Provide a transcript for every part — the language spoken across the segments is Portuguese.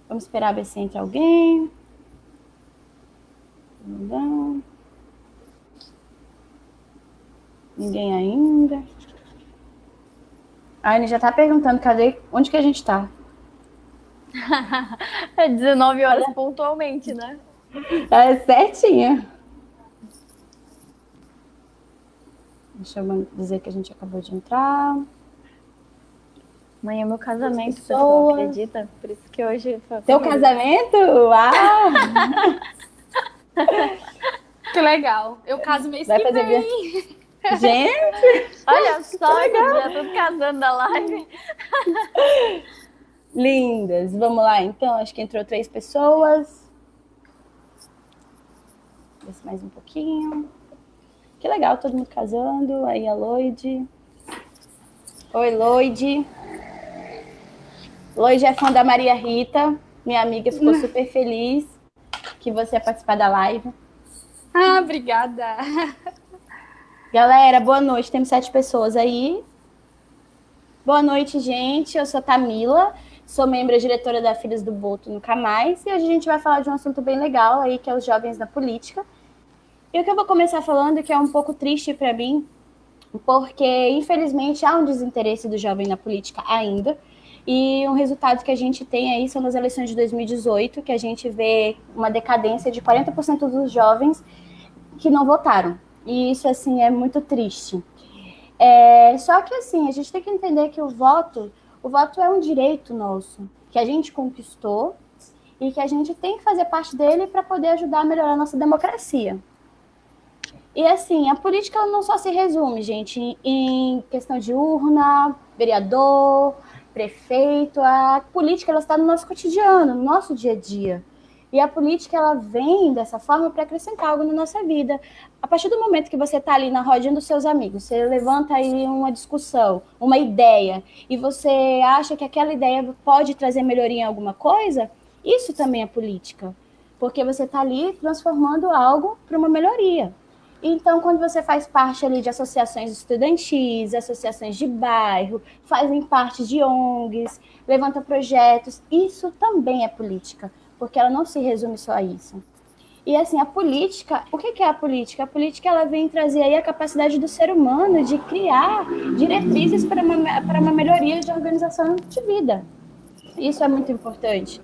Vamos esperar ver se entra alguém. Não. Ninguém ainda. A Anne já tá perguntando onde que a gente tá. É 19 horas pontualmente, né? É certinho. Deixa eu dizer que a gente acabou de entrar. Amanhã é meu casamento, pessoal, Pessoas. acredita? Por isso que hoje foi Seu correria. casamento? Ah! Que legal. Eu caso mês Vai que fazer... vem. Gente, Olha que só, esses legal. dias tudo casando da live. Lindas. Vamos lá, então. Acho que entrou 3 pessoas. Desce mais um pouquinho. Que legal, todo mundo casando. Aí a Loide. Oi, Loide. Loide é fã da Maria Rita. Minha amiga ficou super feliz que você ia participar da live. Ah, obrigada. Galera, boa noite. Temos 7 pessoas aí. Boa noite, gente. Eu sou Tamila, sou membro diretora da Filhos do Boto Nunca Mais, e hoje a gente vai falar de um assunto bem legal aí, que é os jovens na política. E o que eu vou começar falando, que é um pouco triste para mim, porque infelizmente há um desinteresse do jovem na política ainda, e um resultado que a gente tem aí são nas eleições de 2018, que a gente vê uma decadência de 40% dos jovens que não votaram. E isso, assim, é muito triste. Só que, assim, a gente tem que entender que o voto é um direito nosso, que a gente conquistou e que a gente tem que fazer parte dele para poder ajudar a melhorar a nossa democracia. E, assim, a política ela não só se resume, gente, em questão de urna, vereador, prefeito. A política ela está no nosso cotidiano, no nosso dia a dia. E a política ela vem dessa forma para acrescentar algo na nossa vida. A partir do momento que você está ali na rodinha dos seus amigos, você levanta aí uma discussão, uma ideia, e você acha que aquela ideia pode trazer melhoria em alguma coisa, isso também é política. Porque você está ali transformando algo para uma melhoria. Então, quando você faz parte ali de associações estudantis, associações de bairro, fazem parte de ONGs, levanta projetos, isso também é política, porque ela não se resume só a isso. E assim, a política, o que é a política? A política ela vem trazer aí a capacidade do ser humano de criar diretrizes para uma melhoria de organização de vida. Isso é muito importante.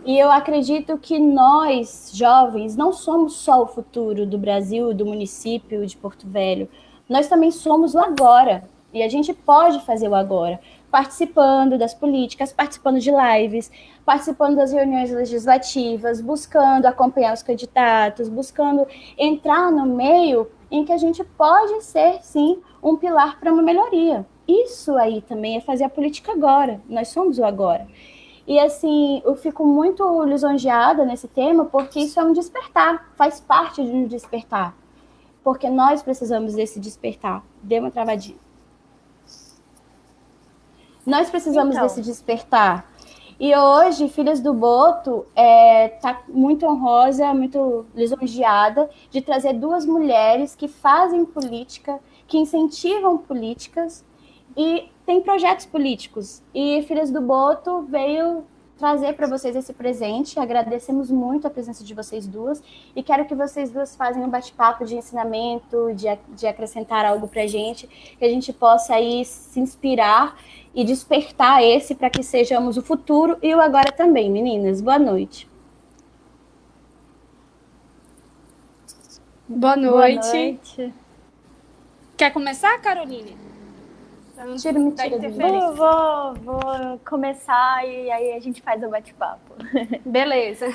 E eu acredito que nós, jovens, não somos só o futuro do Brasil, do município de Porto Velho. Nós também somos o agora. E a gente pode fazer o agora, participando das políticas, participando de lives, participando das reuniões legislativas, buscando acompanhar os candidatos, buscando entrar no meio em que a gente pode ser, sim, um pilar para uma melhoria. Isso aí também é fazer a política agora. Nós somos o agora. E assim, eu fico muito lisonjeada nesse tema, porque isso é um despertar, faz parte de um despertar. Porque nós precisamos desse despertar. Dê uma travadinha. Nós precisamos Então, desse despertar. E hoje, Filhas do Boto está muito honrosa, muito lisonjeada de trazer 2 mulheres que fazem política, que incentivam políticas e tem projetos políticos. E Filhas do Boto veio trazer para vocês esse presente. Agradecemos muito a presença de vocês duas e quero que vocês duas façam um bate-papo de ensinamento, de acrescentar algo para a gente, que a gente possa aí se inspirar e despertar esse para que sejamos o futuro e o agora também, meninas. Boa noite. Boa boa noite. noite. Quer começar, Caroline? Me Da tira do interferência. Vou começar e aí a gente faz o bate-papo. Beleza.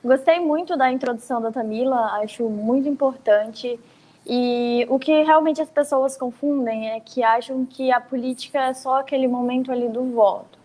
Gostei muito da introdução da Tamila, acho muito importante. E o que realmente as pessoas confundem é que acham que a política é só aquele momento ali do voto.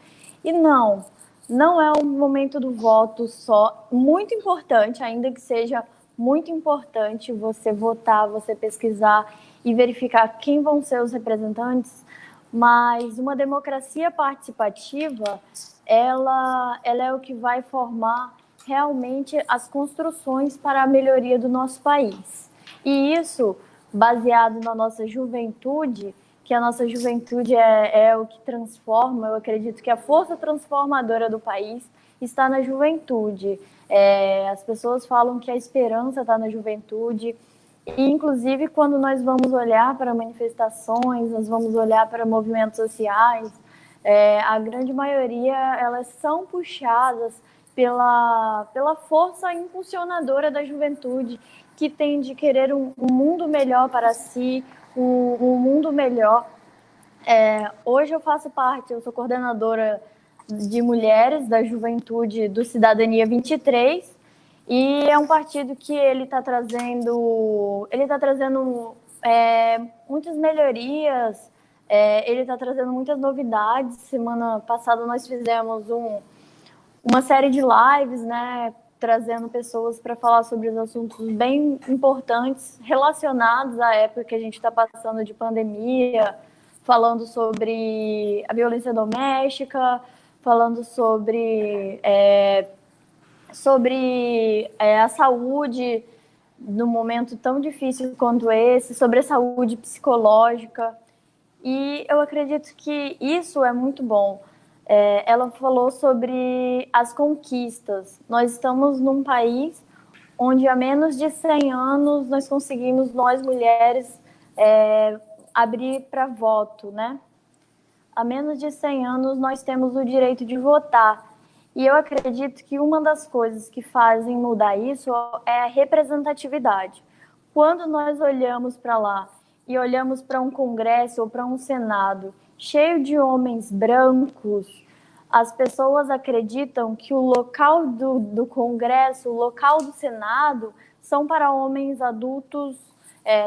E não, não é um momento do voto só, muito importante, ainda que seja muito importante você votar, você pesquisar e verificar quem vão ser os representantes, mas uma democracia participativa, ela é o que vai formar realmente as construções para a melhoria do nosso país. E isso, baseado na nossa juventude, que a nossa juventude é o que transforma. Eu acredito que a força transformadora do país está na juventude. As pessoas falam que a esperança está na juventude. E, inclusive, quando nós vamos olhar para manifestações, nós vamos olhar para movimentos sociais, a grande maioria, elas são puxadas pela força impulsionadora da juventude, que tem de querer um mundo melhor para si, um mundo melhor. Hoje eu sou coordenadora de mulheres da juventude do Cidadania 23, e é um partido que ele está trazendo muitas melhorias, ele está trazendo muitas novidades. Semana passada nós fizemos uma série de lives, né, trazendo pessoas para falar sobre os assuntos bem importantes relacionados à época que a gente está passando de pandemia, falando sobre a violência doméstica, falando sobre a saúde num momento tão difícil quanto esse, sobre a saúde psicológica. E eu acredito que isso é muito bom. Ela falou sobre as conquistas. Nós estamos num país onde há menos de 100 anos nós conseguimos, nós mulheres, abrir para voto, né? Há menos de 100 anos nós temos o direito de votar. E eu acredito que uma das coisas que fazem mudar isso é a representatividade. Quando nós olhamos para lá e olhamos para um Congresso ou para um Senado cheio de homens brancos, as pessoas acreditam que o local do Congresso, o local do Senado, são para homens adultos,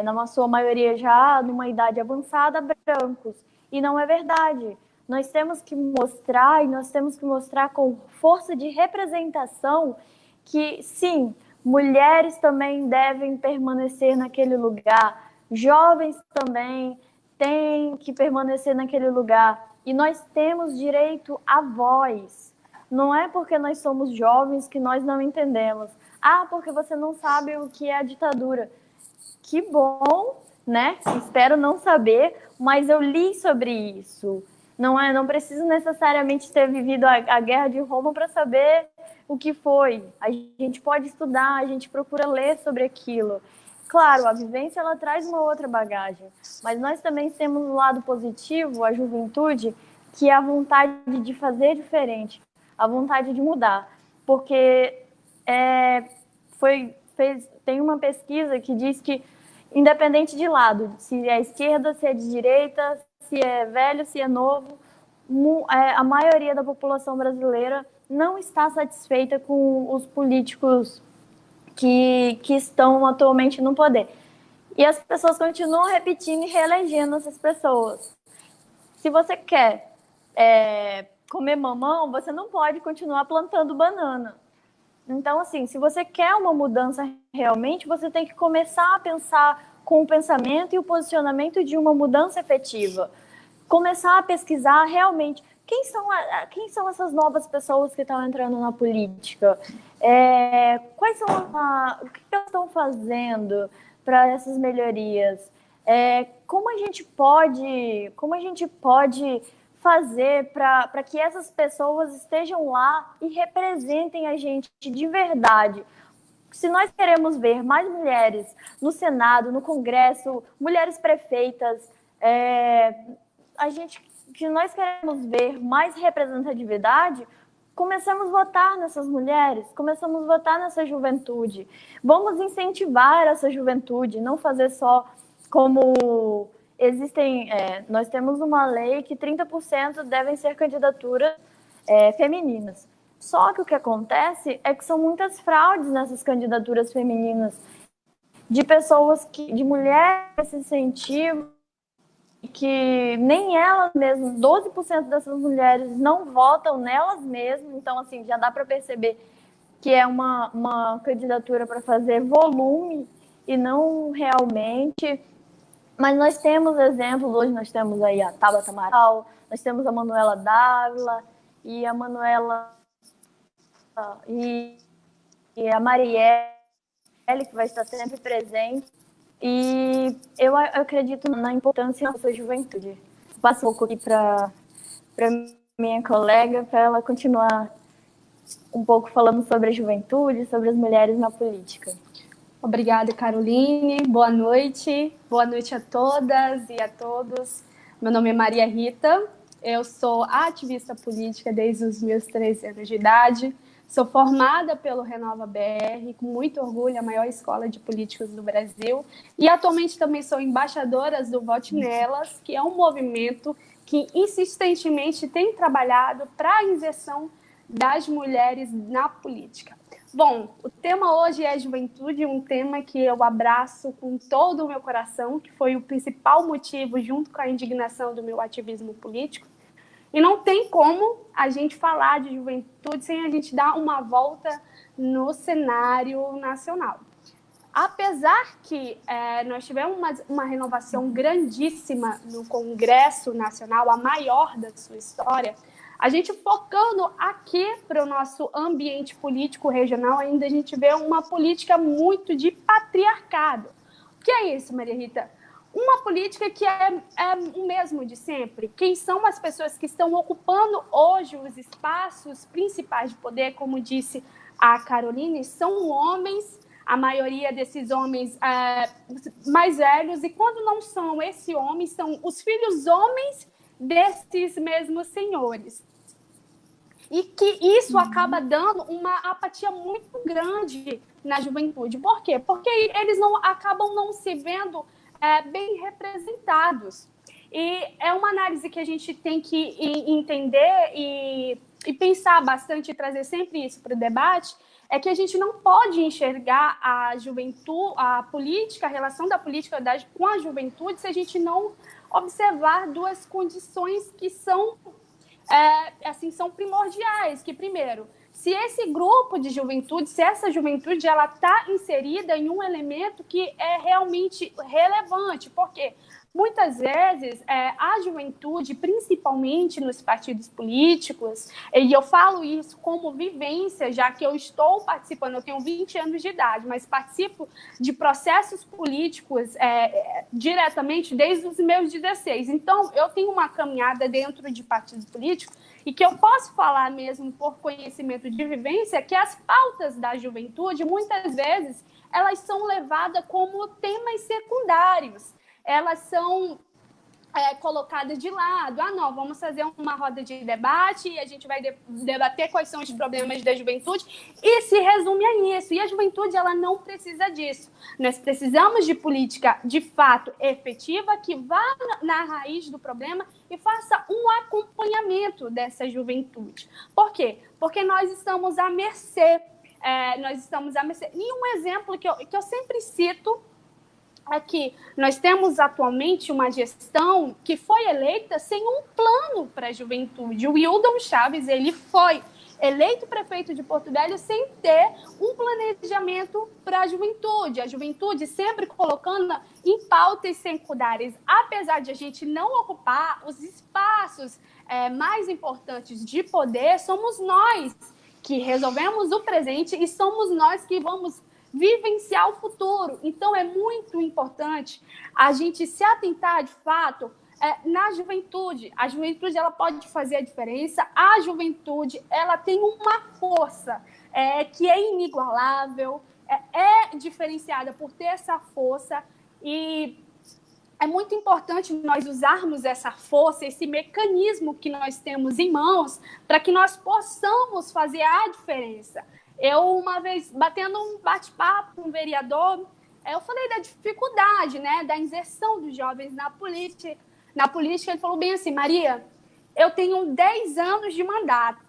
na sua maioria já numa idade avançada, brancos. E não é verdade. Nós temos que mostrar, e nós temos que mostrar com força de representação, que sim, mulheres também devem permanecer naquele lugar, jovens também têm que permanecer naquele lugar, e nós temos direito à voz. Não é porque nós somos jovens que nós não entendemos. Porque você não sabe o que é a ditadura. Que bom, né? Espero não saber, mas eu li sobre isso. Não preciso necessariamente ter vivido a Guerra de Roma para saber o que foi. A gente pode estudar, a gente procura ler sobre aquilo. Claro, a vivência ela traz uma outra bagagem, mas nós também temos um lado positivo, a juventude, que é a vontade de fazer diferente, a vontade de mudar. Porque tem uma pesquisa que diz que, independente de lado, se é esquerda, se é de direita, se é velho, se é novo, a maioria da população brasileira não está satisfeita com os políticos que estão atualmente no poder. E as pessoas continuam repetindo e reelegendo essas pessoas. Se você quer comer mamão, você não pode continuar plantando banana. Então, assim, se você quer uma mudança realmente, você tem que começar a pensar com o pensamento e o posicionamento de uma mudança efetiva. Começar a pesquisar realmente quem são essas novas pessoas que estão entrando na política, o que elas estão fazendo para essas melhorias, como a gente pode fazer para que essas pessoas estejam lá e representem a gente de verdade. Se nós queremos ver mais mulheres no Senado, no Congresso, mulheres prefeitas, se nós queremos ver mais representatividade, começamos a votar nessas mulheres, começamos a votar nessa juventude. Vamos incentivar essa juventude, não fazer só como existem... nós temos uma lei que 30% devem ser candidaturas femininas. Só que o que acontece é que são muitas fraudes nessas candidaturas femininas, de mulheres que se incentivam, que nem elas mesmas, 12% dessas mulheres não votam nelas mesmas. Então, assim, já dá para perceber que é uma candidatura para fazer volume e não realmente. Mas nós temos exemplos, hoje nós temos aí a Tabata Amaral, nós temos a Manuela Dávila e a Manuela e a Marielle, que vai estar sempre presente. E eu acredito na importância da sua juventude. Passo um pouco aqui para minha colega, para ela continuar um pouco falando sobre a juventude, sobre as mulheres na política. Obrigada, Caroline. Boa noite. Boa noite a todas e a todos. Meu nome é Maria Rita. Eu sou ativista política desde os meus 13 anos de idade. Sou formada pelo Renova BR, com muito orgulho, a maior escola de políticos do Brasil. E atualmente também sou embaixadora do Vote Nelas, que é um movimento que insistentemente tem trabalhado para a inserção das mulheres na política. Bom, o tema hoje é juventude, um tema que eu abraço com todo o meu coração, que foi o principal motivo, junto com a indignação do meu ativismo político. E não tem como a gente falar de juventude sem a gente dar uma volta no cenário nacional. Apesar que nós tivemos uma renovação grandíssima no Congresso Nacional, a maior da sua história, a gente focando aqui para o nosso ambiente político regional, ainda a gente vê uma política muito de patriarcado. O que é isso, Maria Rita? Uma política que é o mesmo de sempre. Quem são as pessoas que estão ocupando hoje os espaços principais de poder, como disse a Caroline, são homens, a maioria desses homens mais velhos, e quando não são esse homem, são os filhos homens desses mesmos senhores. E que isso acaba dando uma apatia muito grande na juventude. Por quê? Porque eles acabam não se vendo bem representados. E é uma análise que a gente tem que entender e pensar bastante e trazer sempre isso para o debate, é que a gente não pode enxergar a juventude, a política, a relação da política com a juventude, se a gente não observar duas condições que são primordiais. Que, primeiro, se esse grupo de juventude, se essa juventude ela está inserida em um elemento que é realmente relevante. Por quê? Muitas vezes, a juventude, principalmente nos partidos políticos, e eu falo isso como vivência, já que eu estou participando, eu tenho 20 anos de idade, mas participo de processos políticos diretamente desde os meus 16. Então, eu tenho uma caminhada dentro de partidos políticos e que eu posso falar mesmo por conhecimento de vivência que as pautas da juventude, muitas vezes, elas são levadas como temas secundários. Elas são colocadas de lado. Não, vamos fazer uma roda de debate e a gente vai debater quais são os problemas da juventude e se resume a isso. E a juventude, ela não precisa disso. Nós precisamos de política, de fato, efetiva, que vá na raiz do problema e faça um acompanhamento dessa juventude. Por quê? Porque nós estamos à mercê. E um exemplo que eu sempre cito é que nós temos atualmente uma gestão que foi eleita sem um plano para a juventude. O Wildon Chaves, ele foi eleito prefeito de Porto Velho sem ter um planejamento para a juventude sempre colocando em pautas secundárias. Apesar de a gente não ocupar os espaços mais importantes de poder, somos nós que resolvemos o presente e somos nós que vamos vivenciar o futuro. Então, é muito importante a gente se atentar, de fato, na juventude. A juventude, ela pode fazer a diferença. A juventude, ela tem uma força que é inigualável, é diferenciada por ter essa força, e é muito importante nós usarmos essa força, esse mecanismo que nós temos em mãos, para que nós possamos fazer a diferença. Eu, uma vez, batendo um bate-papo com um vereador, eu falei da dificuldade, né, da inserção dos jovens na política. Ele falou bem assim: Maria, eu tenho 10 anos de mandato.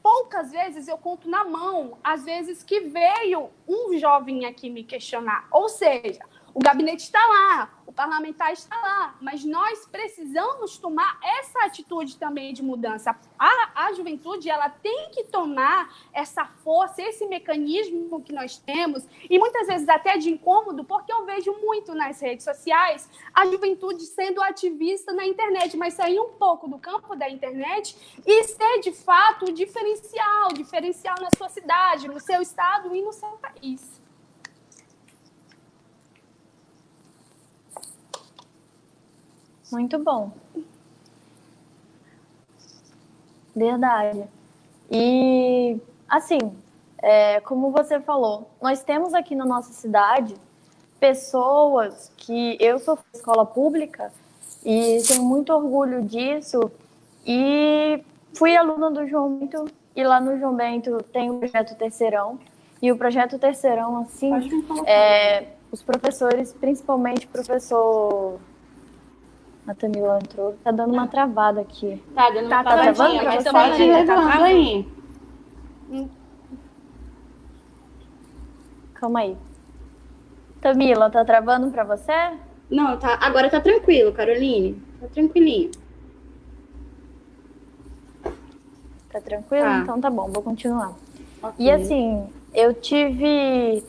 Poucas vezes eu conto na mão, às vezes que veio um jovem aqui me questionar. Ou seja, o gabinete está lá, o parlamentar está lá, mas nós precisamos tomar essa atitude também de mudança. A juventude, ela tem que tomar essa força, esse mecanismo que nós temos, e muitas vezes até de incômodo, porque eu vejo muito nas redes sociais a juventude sendo ativista na internet, mas sair um pouco do campo da internet e ser, de fato, diferencial na sua cidade, no seu estado e no seu país. Muito bom. Verdade. E, assim, como você falou, nós temos aqui na nossa cidade pessoas que eu sou da escola pública e tenho muito orgulho disso. E fui aluna do João Bento, e lá no João Bento tem o projeto Terceirão. E o projeto Terceirão, assim, os professores, principalmente o professor... A Tamila entrou, tá dando uma travada aqui. Tá dando uma travando travadinha, pra mas você? pode ir levando aí. Calma aí. Tamila, tá travando pra você? Não, tá, agora tá tranquilo, Caroline. Tá tranquilinho. Tá tranquilo? Tá. Então tá bom, vou continuar. Okay. E assim, eu tive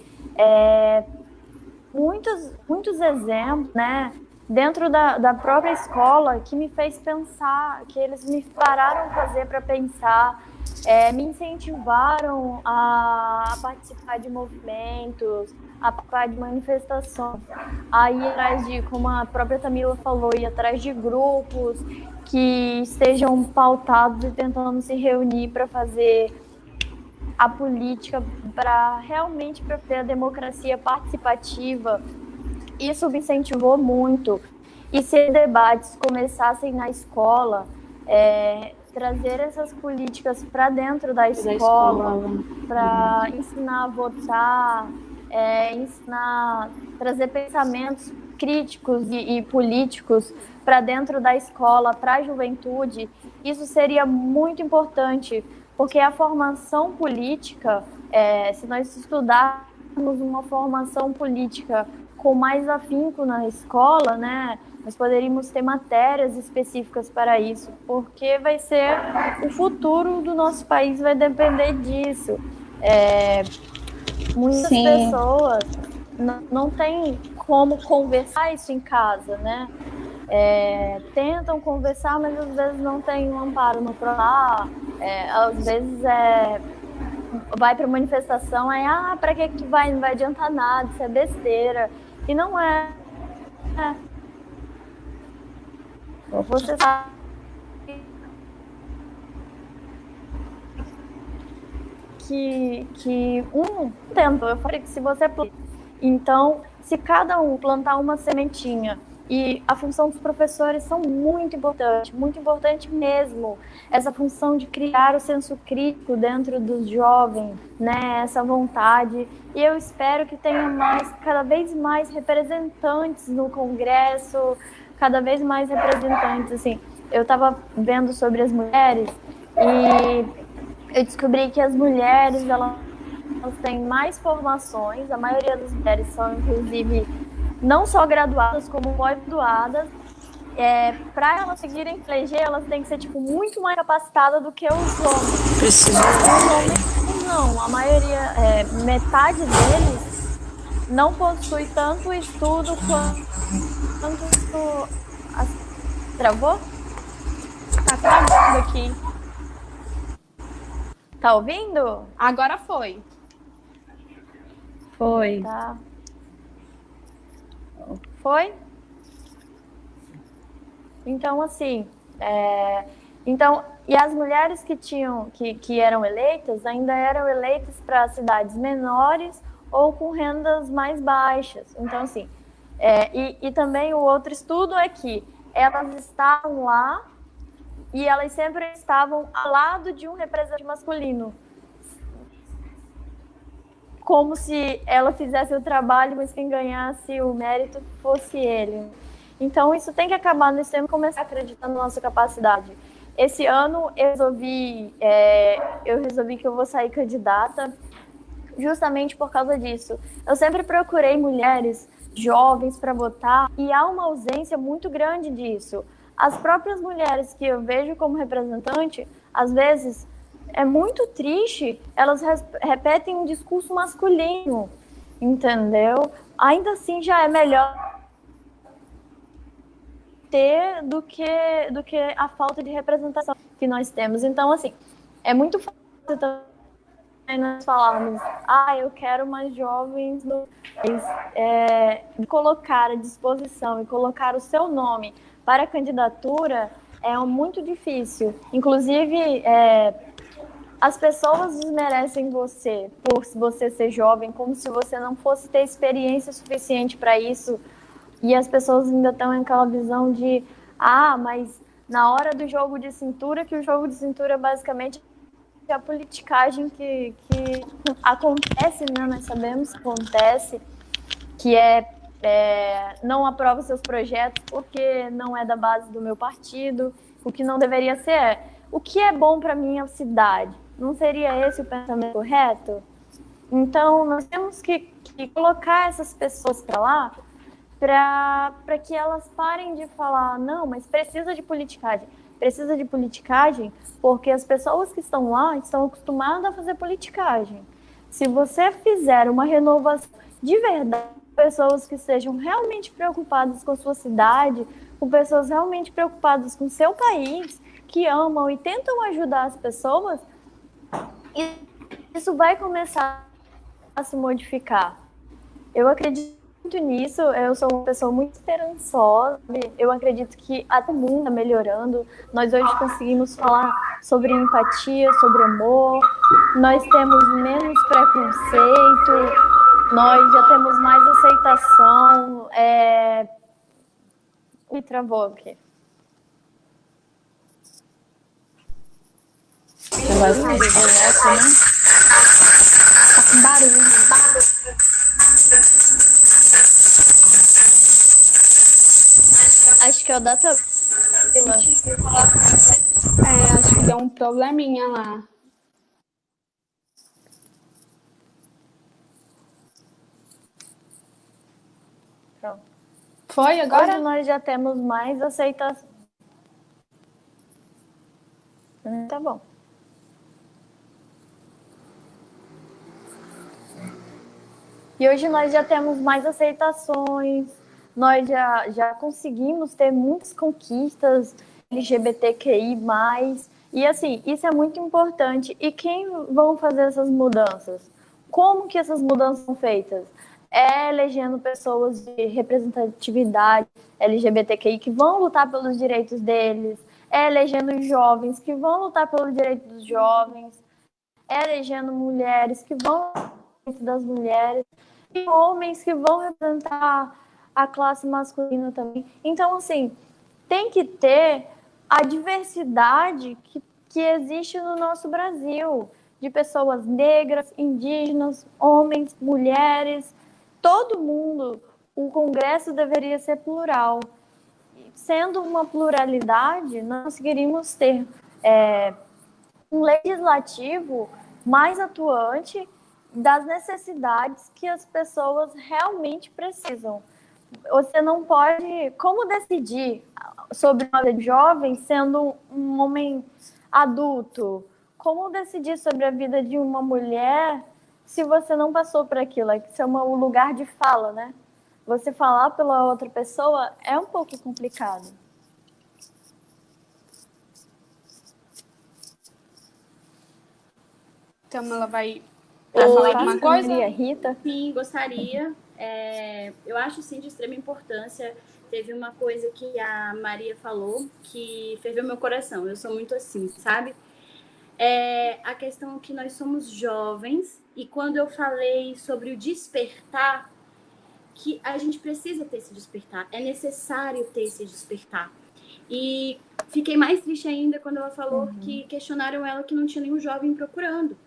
muitos exemplos, né, dentro da própria escola que me fez pensar, que eles me pararam fazer para pensar, me incentivaram a participar de movimentos, a participar de manifestações, a ir atrás de, como a própria Tamila falou, ir atrás de grupos que estejam pautados e tentando se reunir para fazer a política, para realmente ter a democracia participativa. Isso me incentivou muito. E se debates começassem na escola, trazer essas políticas para dentro da escola, para ensinar a votar, ensinar, trazer pensamentos críticos e políticos para dentro da escola, para a juventude, isso seria muito importante, porque a formação política, se nós estudarmos uma formação política com mais afinco na escola, né, nós poderíamos ter matérias específicas para isso, porque vai ser o futuro do nosso país, vai depender disso. Muitas pessoas não têm como conversar isso em casa, né? Tentam conversar, mas às vezes não tem um amparo no próprio. Às vezes vai para manifestação, para que tu vai? Não vai adiantar nada, isso é besteira. E não é. Você sabe que um tempo, eu falei que se você... Então, se cada um plantar uma sementinha, e a função dos professores são muito importante mesmo, essa função de criar o senso crítico dentro dos jovens, né, essa vontade, e eu espero que tenha cada vez mais representantes no Congresso, cada vez mais representantes, assim, eu estava vendo sobre as mulheres, e eu descobri que as mulheres, elas têm mais formações, a maioria das mulheres são, inclusive, não só graduadas, como pós-graduadas. Para elas conseguirem eleger, elas têm que ser muito mais capacitadas do que os homens. Precisa. Os homens não, a maioria, metade deles não possui tanto estudo quanto Travou? Tá travando aqui. Tá ouvindo? Agora foi. Foi. Tá. Foi? Então, assim, e as mulheres que eram eleitas, ainda eram eleitas para cidades menores ou com rendas mais baixas. Então, assim, e também o outro estudo é que elas estavam lá e elas sempre estavam ao lado de um representante masculino. Como se ela fizesse o trabalho, mas quem ganhasse o mérito fosse ele. Então, isso tem que acabar, nós temos que começar a acreditar na nossa capacidade. Esse ano, eu resolvi que eu vou sair candidata justamente por causa disso. Eu sempre procurei mulheres jovens para votar e há uma ausência muito grande disso. As próprias mulheres que eu vejo como representante, às vezes... É muito triste, elas repetem um discurso masculino, entendeu? Ainda assim, já é melhor ter do que a falta de representação que nós temos. Então, assim, é muito fácil também nós falarmos, eu quero mais jovens colocar à disposição e colocar o seu nome para a candidatura é muito difícil. Inclusive, as pessoas desmerecem você por você ser jovem, como se você não fosse ter experiência suficiente para isso. E as pessoas ainda estão naquela visão de, mas na hora do jogo de cintura, que o jogo de cintura basicamente é a politicagem que acontece, né? Nós sabemos que acontece, que não aprova seus projetos porque não é da base do meu partido, o que não deveria ser o que é bom para minha cidade. Não seria esse o pensamento correto? Então, nós temos que colocar essas pessoas para lá para que elas parem de falar, não, mas precisa de politicagem. Precisa de politicagem porque as pessoas que estão lá estão acostumadas a fazer politicagem. Se você fizer uma renovação de verdade, pessoas que estejam realmente preocupadas com sua cidade, com pessoas realmente preocupadas com seu país, que amam e tentam ajudar as pessoas, isso vai começar a se modificar. Eu acredito muito nisso, eu sou uma pessoa muito esperançosa, eu acredito que até o mundo está melhorando, nós hoje conseguimos falar sobre empatia, sobre amor, nós temos menos preconceito, nós já temos mais aceitação. Me travou aqui. Barulho. Acho que é o data. Acho que deu um probleminha lá. Pronto. Foi agora? Hoje nós já temos mais aceitação. Tá bom. E hoje nós já temos mais aceitações, nós já conseguimos ter muitas conquistas LGBTQI+, e assim, isso é muito importante. E quem vão fazer essas mudanças? Como que essas mudanças são feitas? É elegendo pessoas de representatividade LGBTQI que vão lutar pelos direitos deles, é elegendo jovens que vão lutar pelos direitos dos jovens, é elegendo mulheres que vão das mulheres, e homens que vão representar a classe masculina também. Então, assim, tem que ter a diversidade que existe no nosso Brasil, de pessoas negras, indígenas, homens, mulheres, todo mundo. O Congresso deveria ser plural. Sendo uma pluralidade, nós conseguiríamos ter um legislativo mais atuante das necessidades que as pessoas realmente precisam. Você não pode... Como decidir sobre uma vida de jovem sendo um homem adulto? Como decidir sobre a vida de uma mulher se você não passou por aquilo? Isso é um lugar de fala, né? Você falar pela outra pessoa é um pouco complicado. Então ela vai falar alguma coisa? Maria Rita? Sim, gostaria. Eu acho, sim, de extrema importância. Teve uma coisa que a Maria falou que ferveu meu coração. Eu sou muito assim, sabe? A questão que nós somos jovens, e quando eu falei sobre o despertar, que a gente precisa ter esse despertar, é necessário ter esse despertar. E fiquei mais triste ainda quando ela falou que questionaram ela que não tinha nenhum jovem procurando.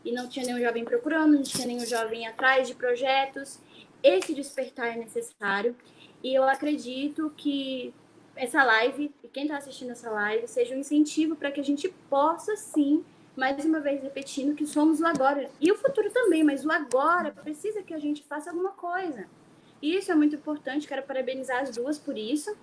E não tinha nenhum jovem procurando, não tinha nenhum jovem atrás de projetos. Esse despertar é necessário. E eu acredito que essa live, e quem está assistindo essa live, seja um incentivo para que a gente possa, sim, mais uma vez repetindo, que somos o agora. E o futuro também, mas o agora precisa que a gente faça alguma coisa. E isso é muito importante, quero parabenizar as duas por isso.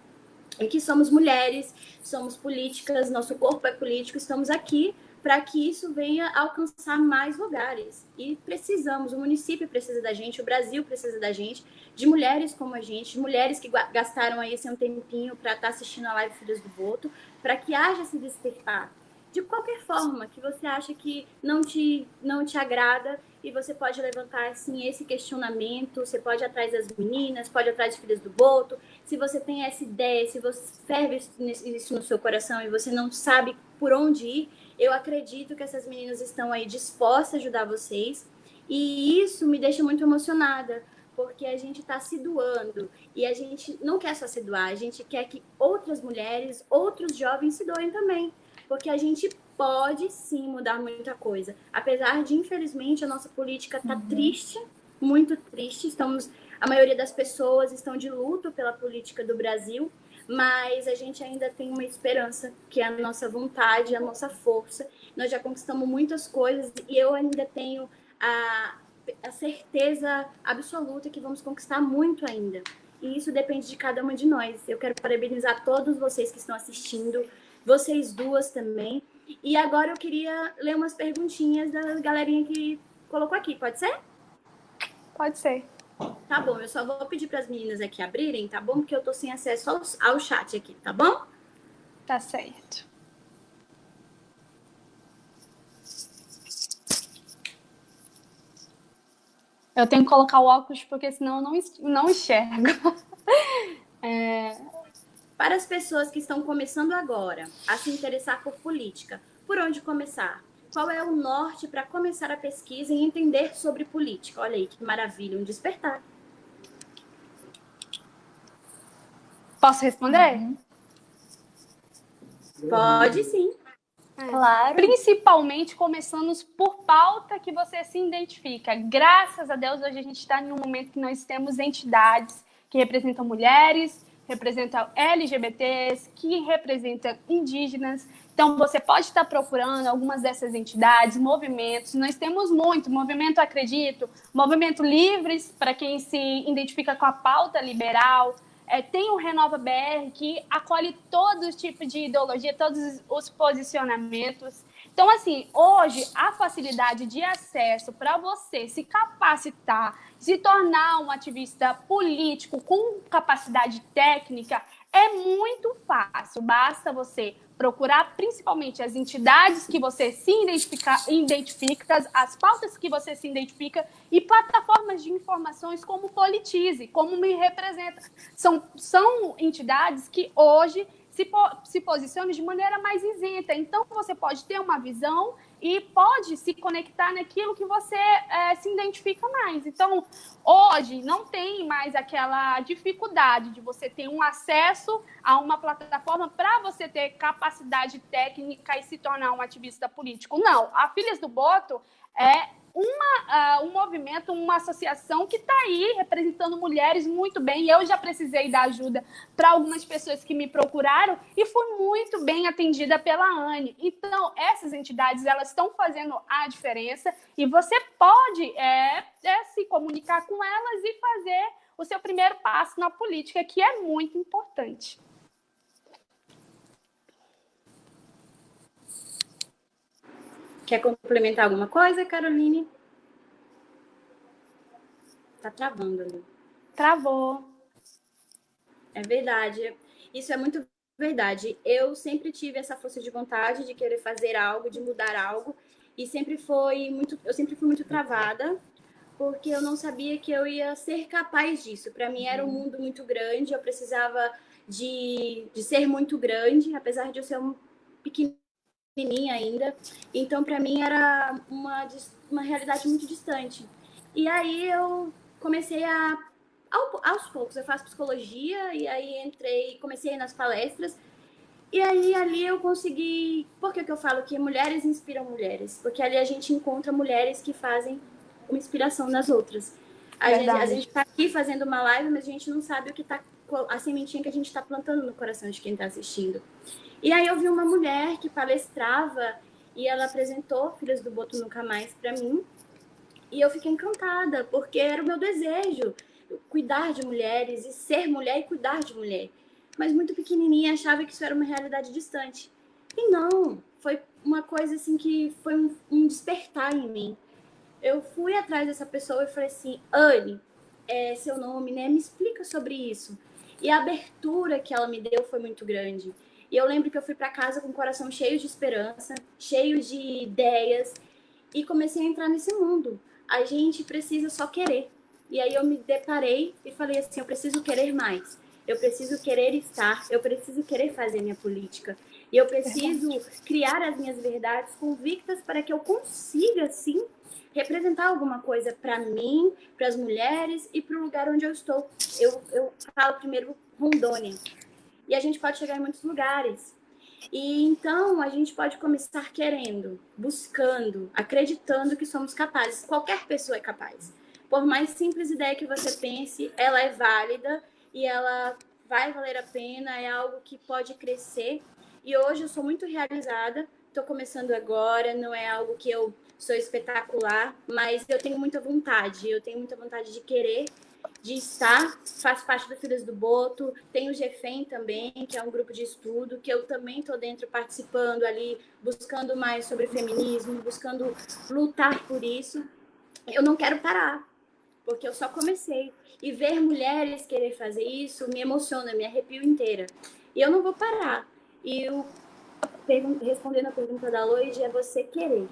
E que somos mulheres, somos políticas, nosso corpo é político, estamos aqui para que isso venha alcançar mais lugares. E precisamos, o município precisa da gente, o Brasil precisa da gente, de mulheres como a gente, de mulheres que gastaram aí um tempinho para estar assistindo a live Filhas do Voto, para que haja esse despertar. de qualquer forma que você acha que não te agrada, e você pode levantar assim esse questionamento, você pode ir atrás das meninas, pode ir atrás de Filhas do Boto. Se você tem essa ideia, se você ferve isso no seu coração e você não sabe por onde ir, eu acredito que essas meninas estão aí dispostas a ajudar vocês, e isso me deixa muito emocionada, porque a gente está se doando, e a gente não quer só se doar, a gente quer que outras mulheres, outros jovens se doem também, porque a gente pode sim mudar muita coisa. Apesar de, infelizmente, a nossa política está triste, muito triste. A maioria das pessoas estão de luto pela política do Brasil, mas a gente ainda tem uma esperança, que é a nossa vontade, a nossa força. Nós já conquistamos muitas coisas e eu ainda tenho a certeza absoluta que vamos conquistar muito ainda. E isso depende de cada uma de nós. Eu quero parabenizar todos vocês que estão assistindo, vocês duas também. E agora eu queria ler umas perguntinhas da galerinha que colocou aqui, pode ser? Pode ser. Tá bom, eu só vou pedir para as meninas aqui abrirem, tá bom? Porque eu tô sem acesso ao chat aqui, tá bom? Tá certo. Eu tenho que colocar o óculos porque senão eu não enxergo. Para as pessoas que estão começando agora a se interessar por política, por onde começar? Qual é o norte para começar a pesquisa e entender sobre política? Olha aí, que maravilha, um despertar. Posso responder? Pode sim. Claro. Principalmente começando por pauta que você se identifica. Graças a Deus, hoje a gente está em um momento que nós temos entidades que representam mulheres, representam LGBTs, que representam indígenas. Então, você pode estar procurando algumas dessas entidades, movimentos. Nós temos muito. Movimento Acredito, Movimento Livres, para quem se identifica com a pauta liberal. Tem o Renova BR, que acolhe todo tipo de ideologia, todos os posicionamentos. Então, assim, hoje, a facilidade de acesso para você se capacitar, se tornar um ativista político com capacidade técnica é muito fácil. Basta você procurar principalmente as entidades que você se identifica, as pautas que você se identifica e plataformas de informações como Politize, como Me Representa. São entidades que hoje se posicionam de maneira mais isenta. Então, você pode ter uma visão e pode se conectar naquilo que você se identifica mais. Então, hoje, não tem mais aquela dificuldade de você ter um acesso a uma plataforma para você ter capacidade técnica e se tornar um ativista político. Não, a Filhas do Boto é um movimento, uma associação que está aí representando mulheres muito bem. Eu já precisei dar ajuda para algumas pessoas que me procuraram e fui muito bem atendida pela Anne. Então, essas entidades, elas estão fazendo a diferença e você pode se comunicar com elas e fazer o seu primeiro passo na política, que é muito importante. Quer complementar alguma coisa, Caroline? Tá travando ali. Travou. É verdade. Isso é muito verdade. Eu sempre tive essa força de vontade de querer fazer algo, de mudar algo, e eu sempre fui muito travada, porque eu não sabia que eu ia ser capaz disso. Para mim era um mundo muito grande, eu precisava de ser muito grande, apesar de eu ser um pequenininha ainda. Então, para mim era uma realidade muito distante. E aí eu comecei aos poucos, eu faço psicologia, e aí comecei a ir nas palestras, e aí ali eu consegui... Por que eu falo que mulheres inspiram mulheres? Porque ali a gente encontra mulheres que fazem uma inspiração nas outras. A gente tá aqui fazendo uma live, mas a gente não sabe o que tá... a sementinha que a gente está plantando no coração de quem está assistindo. E aí eu vi uma mulher que palestrava, e ela apresentou Filhas do Boto Nunca Mais para mim, e eu fiquei encantada, porque era o meu desejo, cuidar de mulheres, e ser mulher e cuidar de mulher. Mas muito pequenininha, achava que isso era uma realidade distante. E não, foi uma coisa assim que foi um despertar em mim. Eu fui atrás dessa pessoa e falei assim: Anne, é seu nome, né? Me explica sobre isso. E a abertura que ela me deu foi muito grande. E eu lembro que eu fui para casa com o coração cheio de esperança, cheio de ideias, e comecei a entrar nesse mundo. A gente precisa só querer. E aí eu me deparei e falei assim, eu preciso querer mais. Eu preciso querer estar, eu preciso querer fazer minha política. E eu preciso criar as minhas verdades convictas para que eu consiga, sim, representar alguma coisa para mim, para as mulheres e para o lugar onde eu estou. Eu falo primeiro Rondônia. E a gente pode chegar em muitos lugares. E então a gente pode começar querendo, buscando, acreditando que somos capazes. Qualquer pessoa é capaz. Por mais simples ideia que você pense, ela é válida e ela vai valer a pena, é algo que pode crescer. E hoje eu sou muito realizada, estou começando agora, não é algo que eu sou espetacular, mas eu tenho muita vontade de querer, de estar, faço parte do Filhas do Boto, tem o GFEM também, que é um grupo de estudo, que eu também estou dentro participando ali, buscando mais sobre feminismo, buscando lutar por isso. Eu não quero parar, porque eu só comecei. E ver mulheres querer fazer isso me emociona, me arrepio inteira. E eu não vou parar. E respondendo a pergunta da Loide, é você querer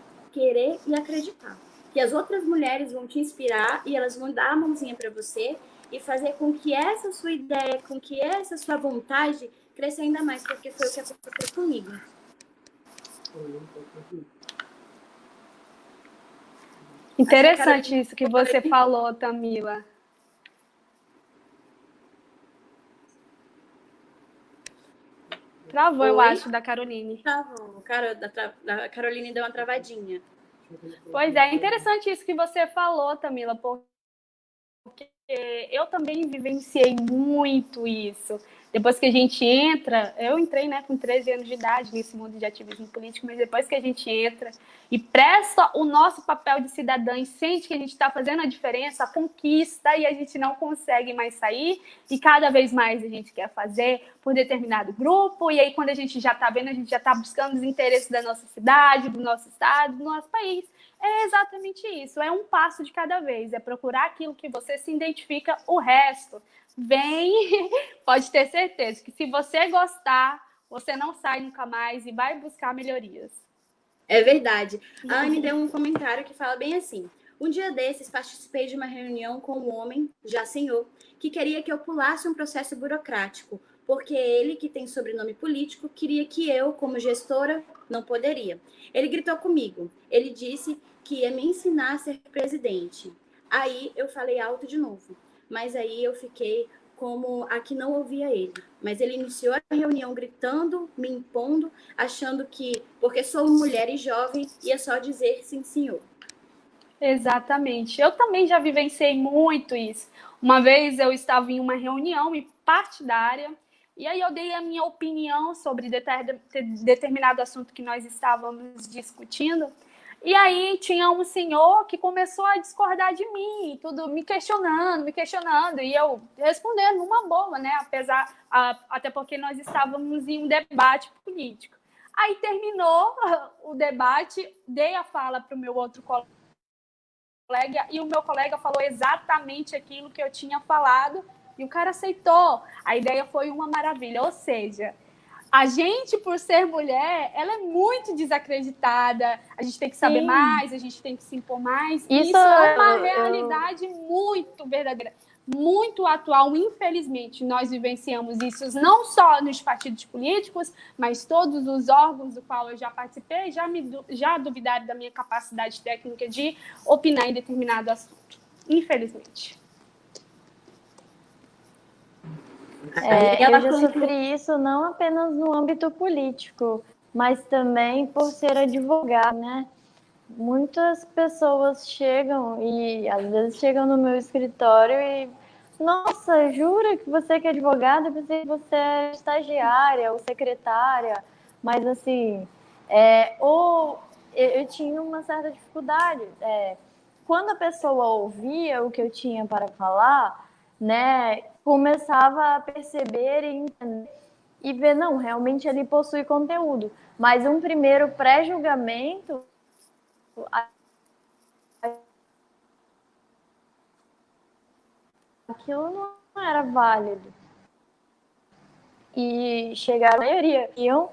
e acreditar. Que as outras mulheres vão te inspirar e elas vão dar a mãozinha para você e fazer com que essa sua ideia, com que essa sua vontade cresça ainda mais, porque foi o que aconteceu comigo. Interessante isso que você falou, Tamila. Travou, eu acho, da Caroline. Travou. A Caroline deu uma travadinha. Pois é interessante isso que você falou, Tamila, porque eu também vivenciei muito isso. Depois que a gente entra, eu entrei, né, com 13 anos de idade nesse mundo de ativismo político, mas depois que a gente entra e presta o nosso papel de cidadã e sente que a gente está fazendo a diferença, a conquista, e a gente não consegue mais sair, e cada vez mais a gente quer fazer por determinado grupo, e aí quando a gente já está vendo, a gente já está buscando os interesses da nossa cidade, do nosso estado, do nosso país. É exatamente isso, é um passo de cada vez, é procurar aquilo que você se identifica, o resto vem, pode ter certeza que se você gostar, você não sai nunca mais e vai buscar melhorias. É verdade. A Anne deu um comentário que fala bem assim: um dia desses participei de uma reunião com um homem, já senhor, que queria que eu pulasse um processo burocrático, porque ele, que tem sobrenome político, queria que eu, como gestora, não poderia. Ele gritou comigo. Ele disse que ia me ensinar a ser presidente. Aí eu falei alto de novo, mas aí eu fiquei como a que não ouvia ele. Mas ele iniciou a reunião gritando, me impondo, achando que, porque sou mulher e jovem, ia só dizer sim, senhor. Exatamente. Eu também já vivenciei muito isso. Uma vez eu estava em uma reunião partidária, e aí eu dei a minha opinião sobre determinado assunto que nós estávamos discutindo. E aí tinha um senhor que começou a discordar de mim, tudo me questionando, e eu respondendo numa boa, né? Até porque nós estávamos em um debate político. Aí terminou o debate, dei a fala para o meu outro colega, e o meu colega falou exatamente aquilo que eu tinha falado, e o cara aceitou. A ideia foi uma maravilha, ou seja, a gente, por ser mulher, ela é muito desacreditada, a gente tem que saber mais, a gente tem que se impor mais. Isso é uma realidade muito verdadeira, muito atual. Infelizmente, nós vivenciamos isso não só nos partidos políticos, mas todos os órgãos do qual eu já participei já duvidaram da minha capacidade técnica de opinar em determinado assunto. Infelizmente. Eu já sofri isso não apenas no âmbito político, mas também por ser advogada, né? Muitas pessoas chegam e às vezes chegam no meu escritório e nossa, jura que você que é advogada? Eu pensei que você é estagiária ou secretária, mas assim, eu tinha uma certa dificuldade. Quando a pessoa ouvia o que eu tinha para falar, né, começava a perceber e entender e ver, não, realmente ele possui conteúdo. Mas um primeiro pré-julgamento, aquilo não era válido. e chegaram, a maioria, iam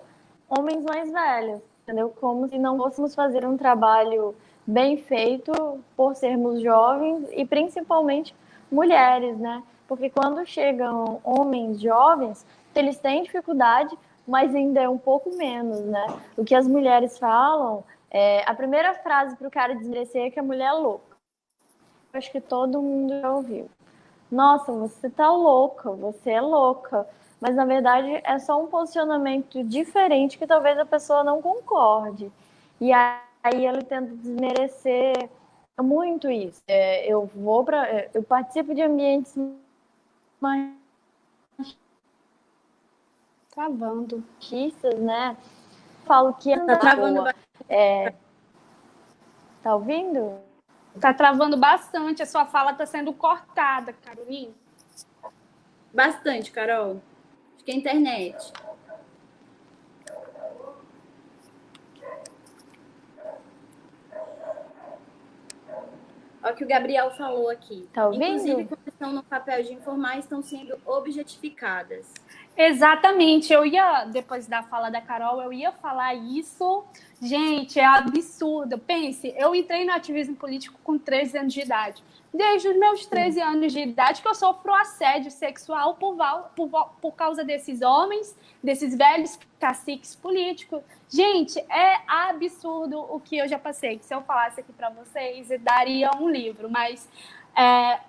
homens mais velhos, entendeu? Como se não fôssemos fazer um trabalho bem feito por sermos jovens e principalmente mulheres, né? Porque quando chegam homens jovens, eles têm dificuldade, mas ainda é um pouco menos, né? O que as mulheres falam, a primeira frase para o cara desmerecer é que a mulher é louca. Eu acho que todo mundo já ouviu. Nossa, você tá louca, você é louca. Mas, na verdade, é só um posicionamento diferente que talvez a pessoa não concorde. E aí ele tenta desmerecer muito isso. Eu participo de ambientes Travando. machistas, né? Falo que Tá travando tá ouvindo? Tá travando bastante, a sua fala tá sendo cortada, Caroline. bastante, Carol. Acho que é a internet. Olha o que o Gabriel falou aqui. Tá ouvindo? Inclusive, quando estão no papel de informar, estão sendo objetificadas. Exatamente, depois da fala da Carol, eu ia falar isso. Gente, é absurdo. Pense, eu entrei no ativismo político com 13 anos de idade. Desde os meus 13 anos de idade que eu sofro assédio sexual por causa desses homens, desses velhos caciques políticos. Gente, é absurdo o que eu já passei. Se eu falasse aqui para vocês, daria um livro, mas